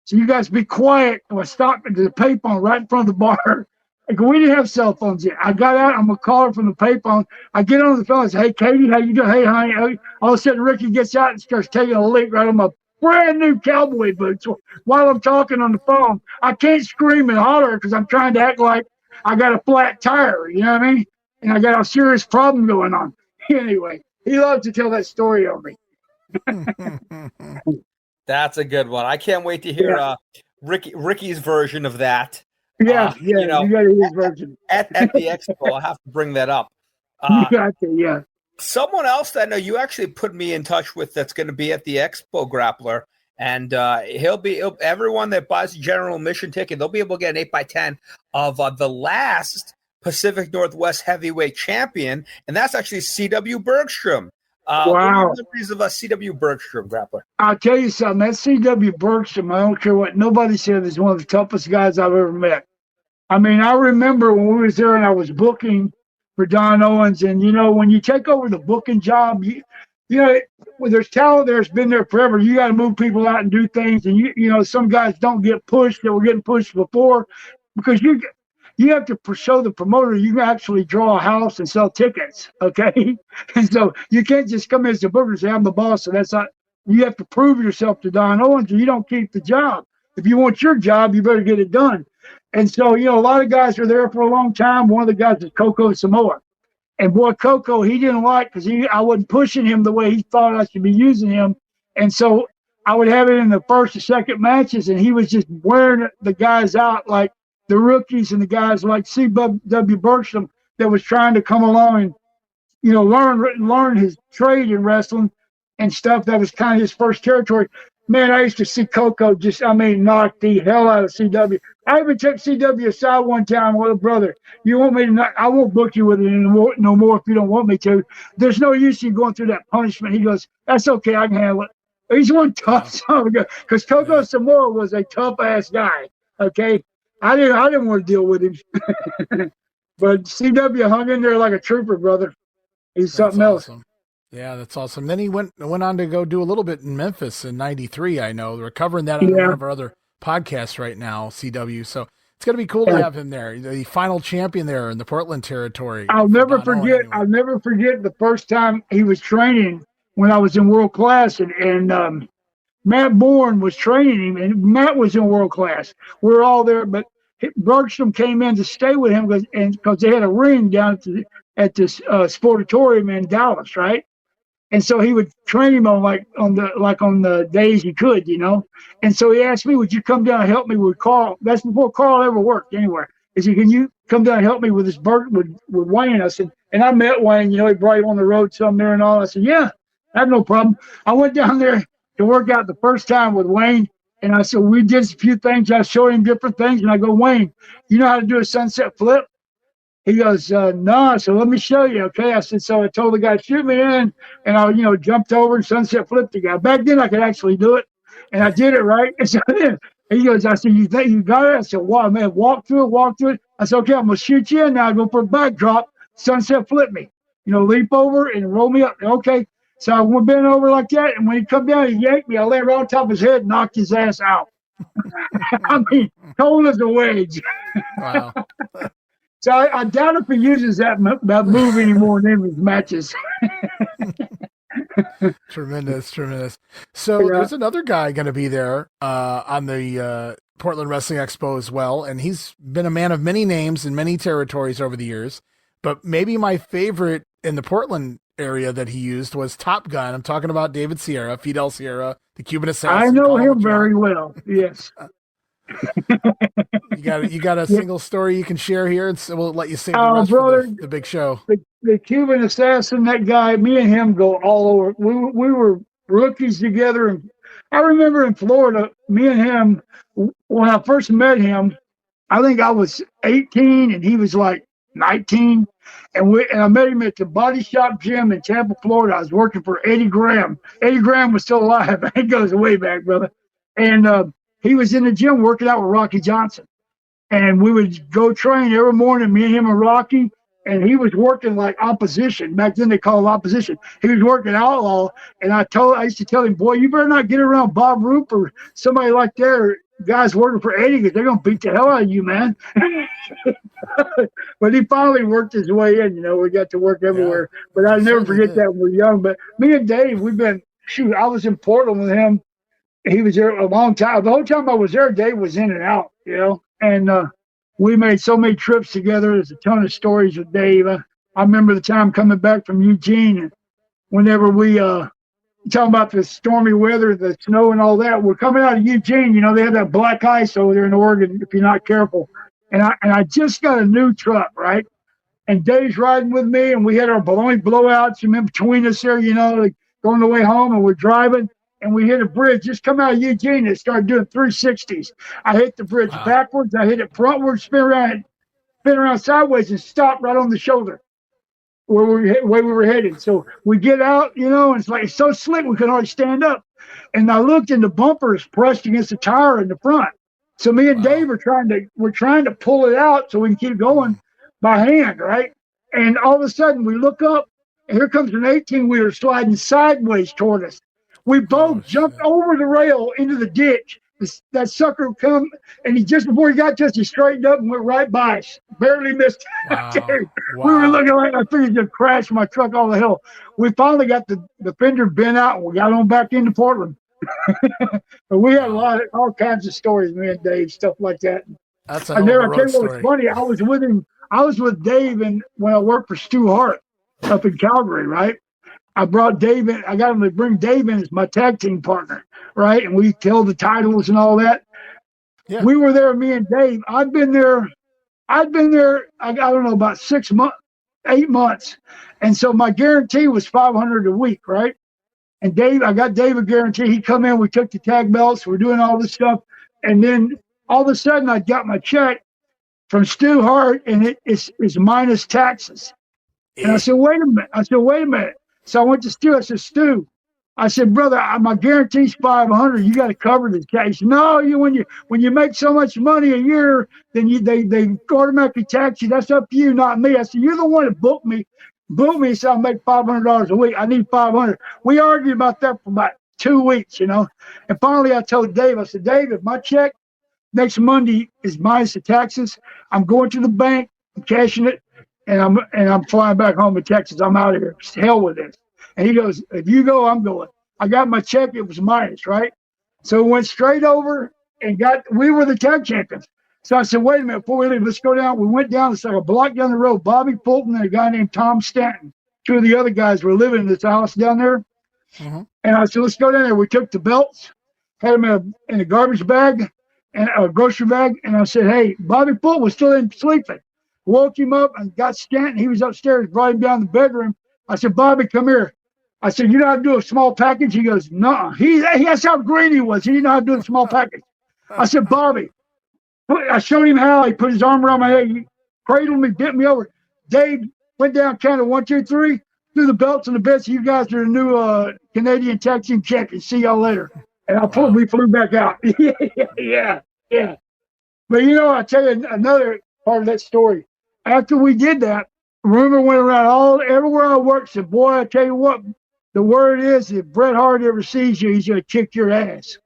So you guys be quiet. And I stopped at the payphone right in front of the bar. Like, we didn't have cell phones yet. I got out. I'm going to call her from the payphone. I get on the phone and say, hey, Katie, how you doing? Hey, honey. All of a sudden, Ricky gets out and starts taking a leak right on my brand new cowboy boots while I'm talking on the phone. I can't scream and holler because I'm trying to act like I got a flat tire. You know what I mean? And I got a serious problem going on. Anyway, he loves to tell that story on me. That's a good one. I can't wait to hear Ricky's version of that. Yeah, you got to hear his version. At the expo, I'll have to bring that up. You got to, yeah. Someone else that I know you actually put me in touch with that's going to be at the expo, Grappler, and everyone that buys a general admission ticket, they'll be able to get an 8x10 of the last Pacific Northwest heavyweight champion, and that's actually C.W. Bergstrom. Wow. What are the memories of C.W. Bergstrom, Grappler? I'll tell you something. That C.W. Bergstrom, I don't care what nobody said, is one of the toughest guys I've ever met. I mean, I remember when we was there and I was booking for Don Owens, and, you know, when you take over the booking job, you know, when there's talent there's been there forever, you got to move people out and do things, and, you know, some guys don't get pushed that were getting pushed before because you have to show the promoter you can actually draw a house and sell tickets, okay? And so you can't just come in as a booker and say, I'm the boss, so that's not – you have to prove yourself to Don Owens, or you don't keep the job. If you want your job, you better get it done. And so, you know, a lot of guys are there for a long time. One of the guys is Coco Samoa. And, boy, Coco, he didn't like because I wasn't pushing him the way he thought I should be using him. And so I would have it in the first or second matches, and he was just wearing the guys out like the rookies and the guys like C.W. Bergstrom that was trying to come along and, you know, learn his trade in wrestling and stuff. That was kind of his first territory. Man, I used to see Coco knock the hell out of C.W. I even took C.W. aside one time with a brother. You want me to knock? I won't book you with it no more if you don't want me to. There's no use in going through that punishment. He goes, that's okay. I can handle it. He's one tough son of a gun because Coco Samoa was a tough-ass guy, okay? I didn't want to deal with him. But C.W. hung in there like a trooper, brother. He's something else. Yeah, that's awesome. Then he went on to go do a little bit in Memphis in '93. I know we're covering that on one of our other podcasts right now, CW. So it's going to be cool to have him there, the final champion there in the Portland territory. I'll never forget the first time he was training when I was in world class, and Matt Bourne was training him, and Matt was in world class. We were all there, but Bergstrom came in to stay with him because they had a ring down at this sportatorium in Dallas, right? And so he would train him on the days he could, you know. And so he asked me, would you come down and help me with Carl? That's before Carl ever worked anywhere. He said, can you come down and help me with this with Wayne? I said, and I met Wayne, you know, he brought him on the road some there and all. I said, yeah, I have no problem. I went down there to work out the first time with Wayne. And I said, we did a few things. I showed him different things. And I go, Wayne, you know how to do a sunset flip? He goes, no. So let me show you. Okay. I said, so I told the guy, shoot me in. And I, you know, jumped over and sunset flipped the guy. Back then I could actually do it. And I did it right. And so then he goes, I said, you think you got it? I said, wow, man, walk through it. I said, okay, I'm going to shoot you in now. I go for a backdrop, sunset flip me. You know, leap over and roll me up. Okay. So I went bent over like that. And when he come down, he yanked me. I laid right on top of his head and knocked his ass out. I mean, cold as a wedge. Wow. So I doubt if he uses that move anymore in his matches. Tremendous. So there's another guy going to be there on the Portland Wrestling Expo as well, and he's been a man of many names in many territories over the years. But maybe my favorite in the Portland area that he used was Top Gun. I'm talking about David Sierra, Fidel Sierra, the Cuban assassin. I know him very well. Yes. You got a single story you can share here, and so we'll let you save the rest brother, for the big show. The Cuban assassin, that guy, me and him go all over. We were rookies together, and I remember in Florida, me and him, when I first met him, I think I was 18 and he was like 19. And I met him at the Body Shop Gym in Tampa, Florida. I was working for Eddie Graham. Eddie Graham was still alive. It goes way back, brother. And he was in the gym working out with Rocky Johnson. And we would go train every morning, me and him and Rocky. And he was working like opposition. Back then they called it opposition. He was working outlaw. And I used to tell him, boy, you better not get around Bob Roop or somebody like that, or guys working for Eddie, because they're going to beat the hell out of you, man. But he finally worked his way in. We got to work everywhere. Yeah, but I'll never forget that when we were young. But me and Dave, I was in Portland with him. He was there a long time. The whole time I was there, Dave was in and out, And we made so many trips together. There's a ton of stories with Dave. I remember the time coming back from Eugene, and whenever we talking about the stormy weather, the snow and all that, we're coming out of Eugene. They have that black ice over there in Oregon if you're not careful. And I just got a new truck, right? And Dave's riding with me, and we had our baloney blowouts in between us there, like going the way home, and we're driving. And we hit a bridge, just come out of Eugene and started doing 360s. I hit the bridge backwards, I hit it frontwards, spin around sideways, and stopped right on the shoulder where we were headed. So we get out, and it's so slick we could hardly stand up. And I looked, and the bumper is pressed against the tire in the front. So me and Dave are trying to pull it out so we can keep going by hand, right? And all of a sudden we look up, and here comes an 18-wheeler sliding sideways toward us. We both jumped over the rail into the ditch. That sucker come, and just before he got to us, he straightened up and went right by us. Barely missed. Wow. We were looking like I figured to crash my truck all the hill. We finally got the fender bent out, and we got on back into Portland. But we had all kinds of stories, me and Dave, stuff like that. That's I tell you what was funny. I was with him. I was with Dave when I worked for Stu Hart up in Calgary, right? I brought Dave in. I got him to bring Dave in as my tag team partner, right? And we held the titles and all that. Yeah. We were there, me and Dave. I'd been there, I don't know, about 8 months. And so my guarantee was $500 a week, right? And I got Dave a guarantee. He come in, we took the tag belts, we're doing all this stuff. And then all of a sudden I got my check from Stu Hart, and it's minus taxes. And I said, wait a minute. So I went to Stu. I said, Stu, I said, brother, my guarantee's $500. You got to cover this case. No, when you make so much money a year, then they automatically tax you. That's up to you, not me. I said, you're the one that booked me, so I'll make $500 a week. I need $500. We argued about that for about 2 weeks, And finally, I told Dave, I said, Dave, if my check next Monday is minus the taxes, I'm going to the bank, I'm cashing it, and I'm flying back home to Texas. I'm out of here. Hell with this. And he goes, if you go, I'm going. I got my check. It was minus, right? So we went straight over and we were the tag champions. So I said, wait a minute, before we leave, let's go down. We went down, it's like a block down the road. Bobby Fulton and a guy named Tom Stanton. Two of the other guys were living in this house down there. Mm-hmm. And I said, let's go down there. We took the belts, had them in a garbage bag and a grocery bag. And I said, hey, Bobby Fulton was still in sleeping. Woke him up and got Stanton. He was upstairs, brought him down the bedroom. I said, Bobby, come here. I said, you know how to do a small package? He goes, no. That's how green he was. He didn't know how to do a small package. I said, Bobby. I showed him how. He put his arm around my head. He cradled me, bent me over. Dave went down, counted 1, 2, 3, threw the belts and the bets. You guys are the new Canadian tag team champions. See y'all later. And we flew back out. Yeah. But I tell you another part of that story. After we did that, rumor went around everywhere I worked. Said, boy, I tell you what, the word is if Bret Hart ever sees you, he's going to kick your ass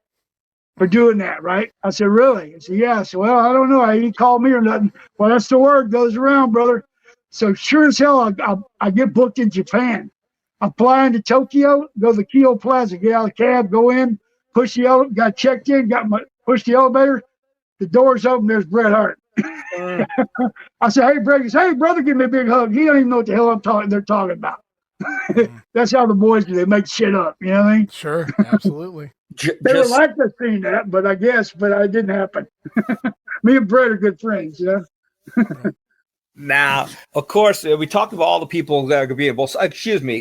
for doing that, right? I said, really? He said, yeah. I said, well, I don't know. He didn't call me or nothing. Well, that's the word goes around, brother. So sure as hell, I get booked in Japan. I fly into Tokyo, go to the Kyoto Plaza, get out of the cab, go in, push the elevator, got checked in, push the elevator. The door's open. There's Bret Hart. I said, hey, Bret. He says, hey, brother, give me a big hug. He don't even know what the hell they're talking about. That's how the boys do. They make shit up. You know what I mean? Sure, absolutely. They would like to have seen that, but it didn't happen. Me and Bret are good friends, Now, of course, we talked about all the people that are going to be involved.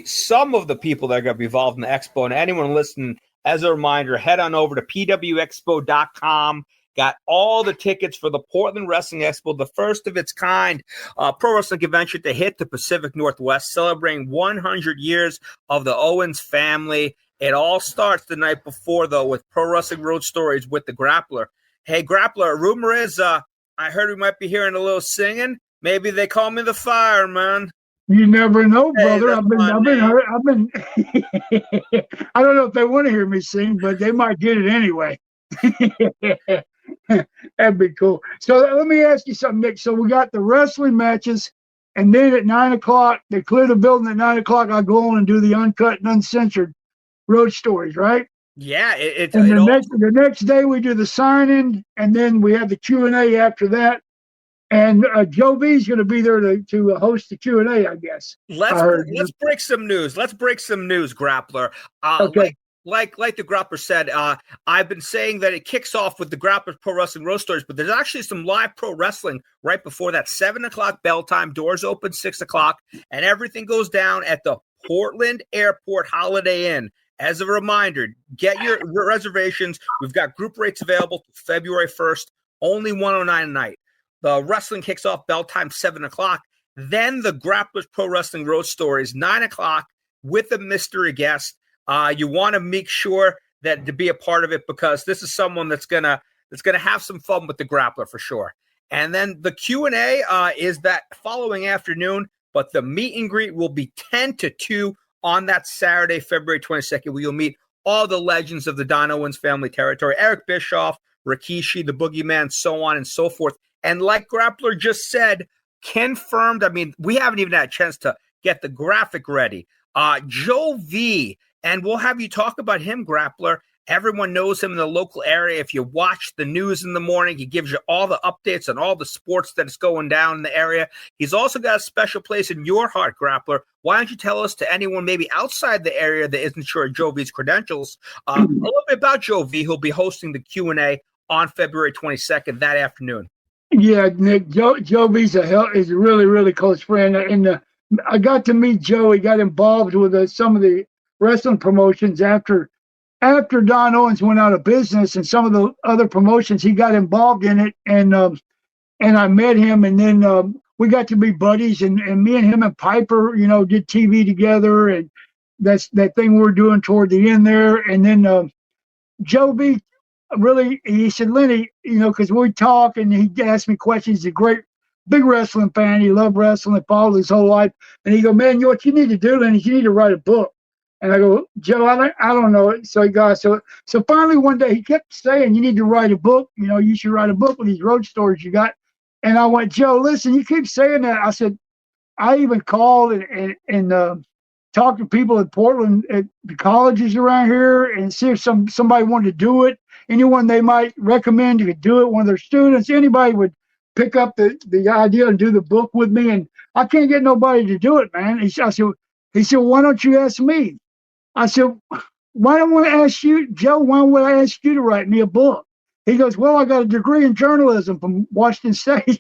Some of the people that are going to be involved in the expo. And anyone listening, as a reminder, head on over to pwexpo.com. got all the tickets for the Portland Wrestling Expo, the first of its kind pro wrestling convention to hit the Pacific Northwest, celebrating 100 years of the Owens family. It all starts the night before, though, with Pro Wrestling Road Stories with the Grappler. Hey, Grappler, rumor is I heard we might be hearing a little singing. Maybe they call me the fireman. You never know, brother. Hey, I've been I don't know if they want to hear me sing, but they might get it anyway. That'd be cool. So let me ask you something, Nick. So we got the wrestling matches, and then at 9 o'clock, they clear the building at 9 o'clock. I go on and do the uncut and uncensored road stories, right? Yeah. The next day we do the signing, and then we have the Q&A after that. And Joe V's going to be there to host the Q&A, I guess. Let's break some news. Let's break some news, Grappler. Okay. Like the Grappler said, I've been saying that it kicks off with the Grappler Pro Wrestling Road Stories, but there's actually some live pro wrestling right before that. 7 o'clock bell time, doors open 6 o'clock, and everything goes down at the Portland Airport Holiday Inn. As a reminder, get your reservations. We've got group rates available February 1st, only $109 a night. The wrestling kicks off bell time 7 o'clock. Then the Grappler's Pro Wrestling Road Stories 9 o'clock with a mystery guest. You want to make sure that to be a part of it, because this is someone that's gonna have some fun with the Grappler for sure. And then the Q&A is that following afternoon, but the meet and greet will be 10 to 2 on that Saturday, February 22nd, where you'll meet all the legends of the Don Owens family territory: Eric Bischoff, Rikishi, the Boogeyman, so on and so forth. And like Grappler just said, confirmed, I mean, we haven't even had a chance to get the graphic ready. Joe V, and we'll have you talk about him, Grappler. Everyone knows him in the local area. If you watch the news in the morning, he gives you all the updates on all the sports that is going down in the area. He's also got a special place in your heart, Grappler. Why don't you tell us, to anyone maybe outside the area that isn't sure of Joe V's credentials, a little bit about Joe V, who'll be hosting the Q&A on February 22nd that afternoon. Yeah, Nick, Joe V's is a really, really close friend. And I got to meet Joe. He got involved with some of the wrestling promotions after Don Owens went out of business, and some of the other promotions, he got involved in it. And I met him, and then we got to be buddies. And me and him and Piper, did TV together, and that's that thing we're doing toward the end there. And then Joe V, really, he said, Lenny, because we talk, and he asked me questions. He's a great, big wrestling fan. He loved wrestling, and followed his whole life. And he go, man, what you need to do, Lenny, you need to write a book. And I go, Joe, I don't know it. So he goes, so finally one day he kept saying, you need to write a book. You should write a book with these road stories you got. And I went, Joe, listen, you keep saying that. I said, I even called and talked to people in Portland at the colleges around here and see if somebody wanted to do it. Anyone they might recommend to do it, one of their students, anybody would pick up the idea and do the book with me. And I can't get nobody to do it, man. He said, why don't you ask me? I said, why don't I ask you, Joe, why would I ask you to write me a book? He goes, well, I got a degree in journalism from Washington State.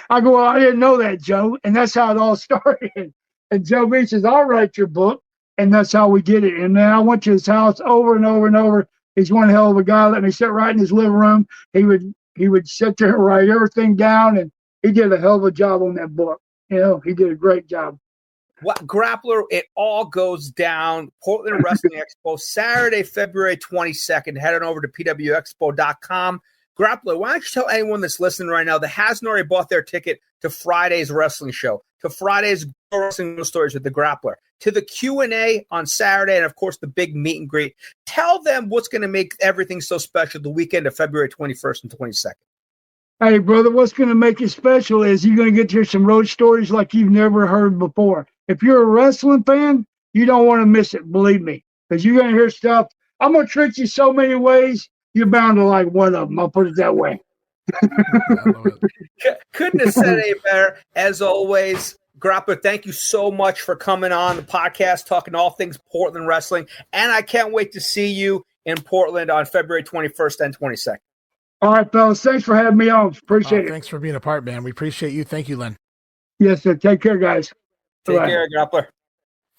I go, well, I didn't know that, Joe. And that's how it all started. And Joe B says, I'll write your book. And that's how we did it. And then I went to his house over and over and over. He's one hell of a guy. Let me sit right in his living room. He would sit there and write everything down. And he did a hell of a job on that book. He did a great job. What, Grappler, it all goes down. Portland Wrestling Expo, Saturday, February 22nd. Head on over to pwexpo.com. Grappler, why don't you tell anyone that's listening right now that hasn't already bought their ticket to Friday's wrestling show, to Friday's wrestling stories with the Grappler, to the Q&A on Saturday, and, of course, the big meet and greet. Tell them what's going to make everything so special the weekend of February 21st and 22nd. Hey, brother, what's going to make it special is you're going to get to hear some road stories like you've never heard before. If you're a wrestling fan, you don't want to miss it, believe me, because you're going to hear stuff. I'm going to trick you so many ways, you're bound to like one of them. I'll put it that way. Couldn't have said any better. As always, Grappler, thank you so much for coming on the podcast, talking all things Portland wrestling. And I can't wait to see you in Portland on February 21st and 22nd. All right, fellas. Thanks for having me on. Appreciate it. Thanks for being a part, man. We appreciate you. Thank you, Len. Yes, sir. Take care, guys. Take care, Grappler.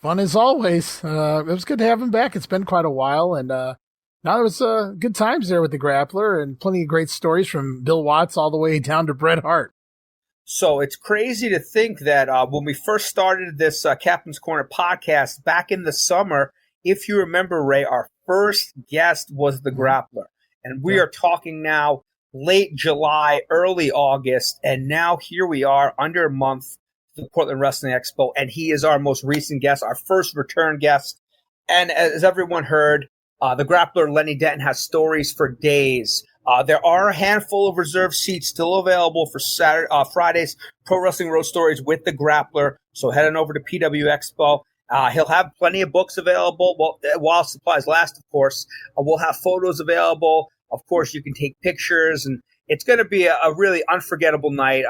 Fun as always. It was good to have him back. It's been quite a while, and Now, there was good times there with the Grappler and plenty of great stories from Bill Watts all the way down to Bret Hart. So it's crazy to think that when we first started this Captain's Corner podcast back in the summer, if you remember, Ray, our first guest was the Grappler. And we are talking now late July, early August, and now here we are under a month to the Portland Wrestling Expo, and he is our most recent guest, our first return guest. And as everyone heard, the Grappler, Lenny Denton, has stories for days. There are a handful of reserved seats still available for Friday's Pro Wrestling Road Stories with the Grappler. So head on over to PW Expo. He'll have plenty of books available while supplies last, of course. We'll have photos available. Of course, you can take pictures, and it's going to be a really unforgettable night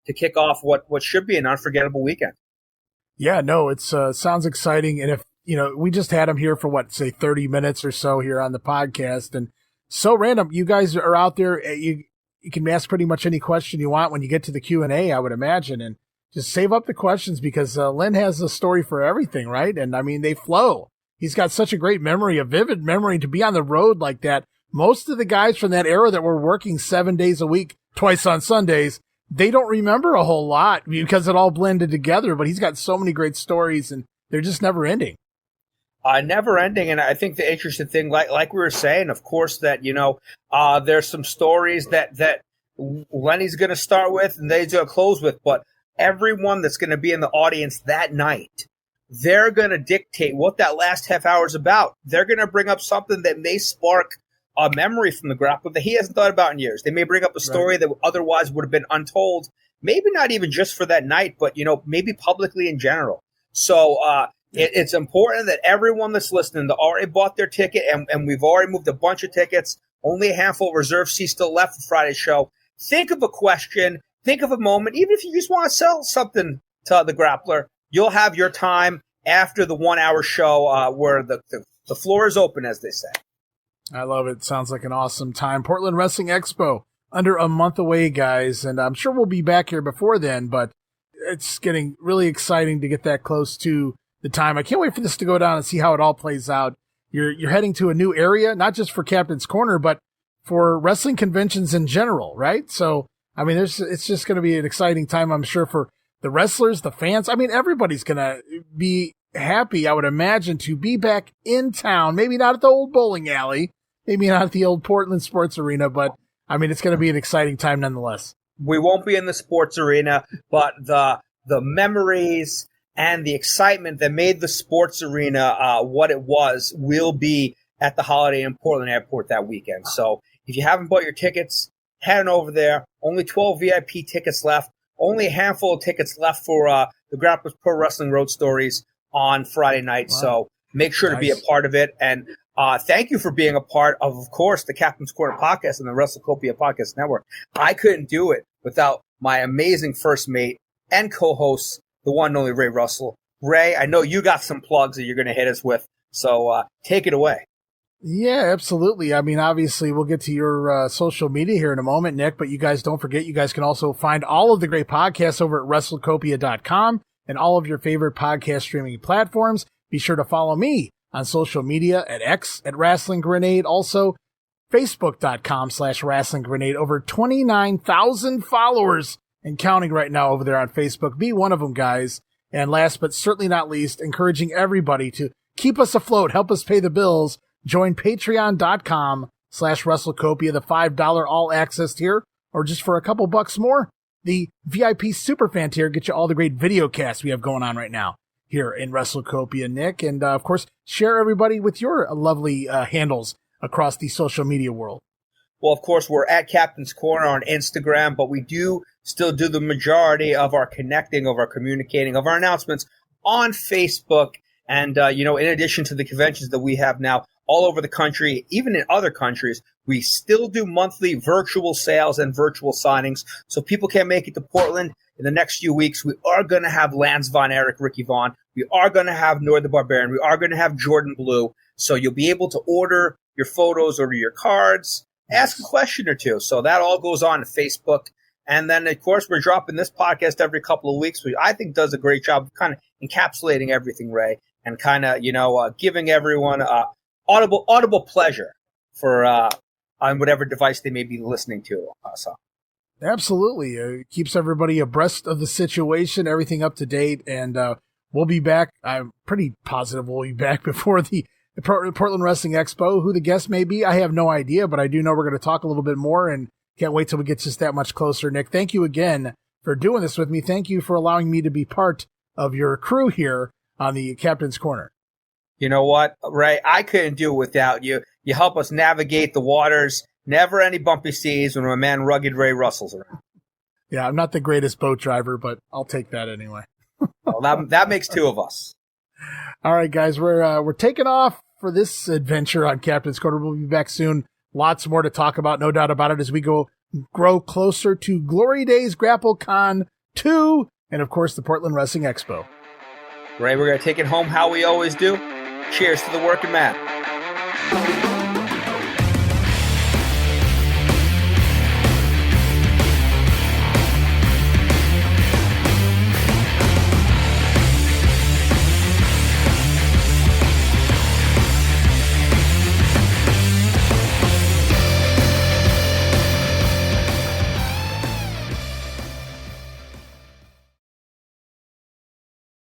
to kick off what should be an unforgettable weekend. Yeah, no, it sounds exciting. And if we just had him here for 30 minutes or so here on the podcast, and so random. You guys are out there. You can ask pretty much any question you want when you get to the Q&A, I would imagine, and just save up the questions because Len has a story for everything, right? And I mean, they flow. He's got such a great memory, a vivid memory to be on the road like that. Most of the guys from that era that were working 7 days a week, twice on Sundays, they don't remember a whole lot because it all blended together, but he's got so many great stories and they're just never ending. Never ending. And I think the interesting thing, like we were saying, of course, that, there's some stories that Lenny's going to start with and they's going to close with, but everyone that's going to be in the audience that night, they're going to dictate what that last half hour is about. They're going to bring up something that may spark a memory from the Grappler that he hasn't thought about in years. They may bring up a story that otherwise would have been untold, maybe not even just for that night, but, maybe publicly in general. So, it's important that everyone that's listening that already bought their ticket, and we've already moved a bunch of tickets, only a handful of reserved seats still left for Friday's show. Think of a question, think of a moment, even if you just want to sell something to the Grappler, you'll have your time after the 1 hour show where the floor is open, as they say. I love it. Sounds like an awesome time. Portland Wrestling Expo, under a month away, guys, and I'm sure we'll be back here before then, but it's getting really exciting to get that close to the time. I can't wait for this to go down and see how it all plays out. You're heading to a new area, not just for Captain's Corner, but for wrestling conventions in general, right? So, I mean, it's just going to be an exciting time, I'm sure, for the wrestlers, the fans. I mean, everybody's going to be happy, I would imagine, to be back in town. Maybe not at the old bowling alley, maybe not at the old Portland Sports Arena, but I mean, it's going to be an exciting time nonetheless. We won't be in the sports arena, but the memories and the excitement that made the sports arena what it was will be at the Holiday Inn Portland Airport that weekend. So if you haven't bought your tickets, head on over there. Only 12 VIP tickets left. Only a handful of tickets left for the Grappler's Pro Wrestling Road Stories on Friday night. Wow. So make sure to be a part of it. And thank you for being a part of course, the Captain's Corner podcast and the WrestleCopia Podcast Network. I couldn't do it without my amazing first mate and co-host, the one and only Ray Russell. Ray, I know you got some plugs that you're going to hit us with, so take it away. Yeah, absolutely. I mean, obviously, we'll get to your social media here in a moment, Nick, but you guys don't forget, you guys can also find all of the great podcasts over at WrestleCopia.com and all of your favorite podcast streaming platforms. Be sure to follow me on social media at X at Wrestling Grenade. Also, Facebook.com/Wrestling Grenade. Over 29,000 followers and counting right now over there on Facebook. Be one of them, guys. And last but certainly not least, encouraging everybody to keep us afloat, help us pay the bills. Join Patreon.com/WrestleCopia, the $5 all access tier, or just for a couple bucks more, the VIP Superfan tier. Get you all the great video casts we have going on right now here in WrestleCopia, Nick. And of course, share everybody with your lovely handles across the social media world. Well, of course, we're at Captain's Corner on Instagram, but we do still do the majority of our connecting, of our communicating, of our announcements on Facebook. And, in addition to the conventions that we have now all over the country, even in other countries, we still do monthly virtual sales and virtual signings. So people can't make it to Portland in the next few weeks. We are going to have Lance Von Erich, Ricky Vaughn. We are going to have Nord the Barbarian. We are going to have Jordan Blue. So you'll be able to order your photos, order your cards, ask a question or two. So that all goes on Facebook. And then, of course, we're dropping this podcast every couple of weeks, which I think does a great job of kind of encapsulating everything, Ray, and kind of, giving everyone audible pleasure for on whatever device they may be listening to us on. Absolutely. It keeps everybody abreast of the situation, everything up to date, and we'll be back. I'm pretty positive we'll be back before the Portland Wrestling Expo. Who the guest may be, I have no idea, but I do know we're going to talk a little bit more, and can't wait till we get just that much closer. Nick, thank you again for doing this with me. Thank you for allowing me to be part of your crew here on the Captain's Corner. You know what, Ray? I couldn't do it without you. You help us navigate the waters. Never any bumpy seas when my man Rugged Ray Russell's around. Yeah, I'm not the greatest boat driver, but I'll take that anyway. Well, that makes two of us. All right, guys, we're taking off for this adventure on Captain's Corner. We'll be back soon. Lots more to talk about, no doubt about it, as we grow closer to Glory Days, GrappleCon 2, and of course the Portland Wrestling Expo. Ray, we're going to take it home how we always do. Cheers to the working man.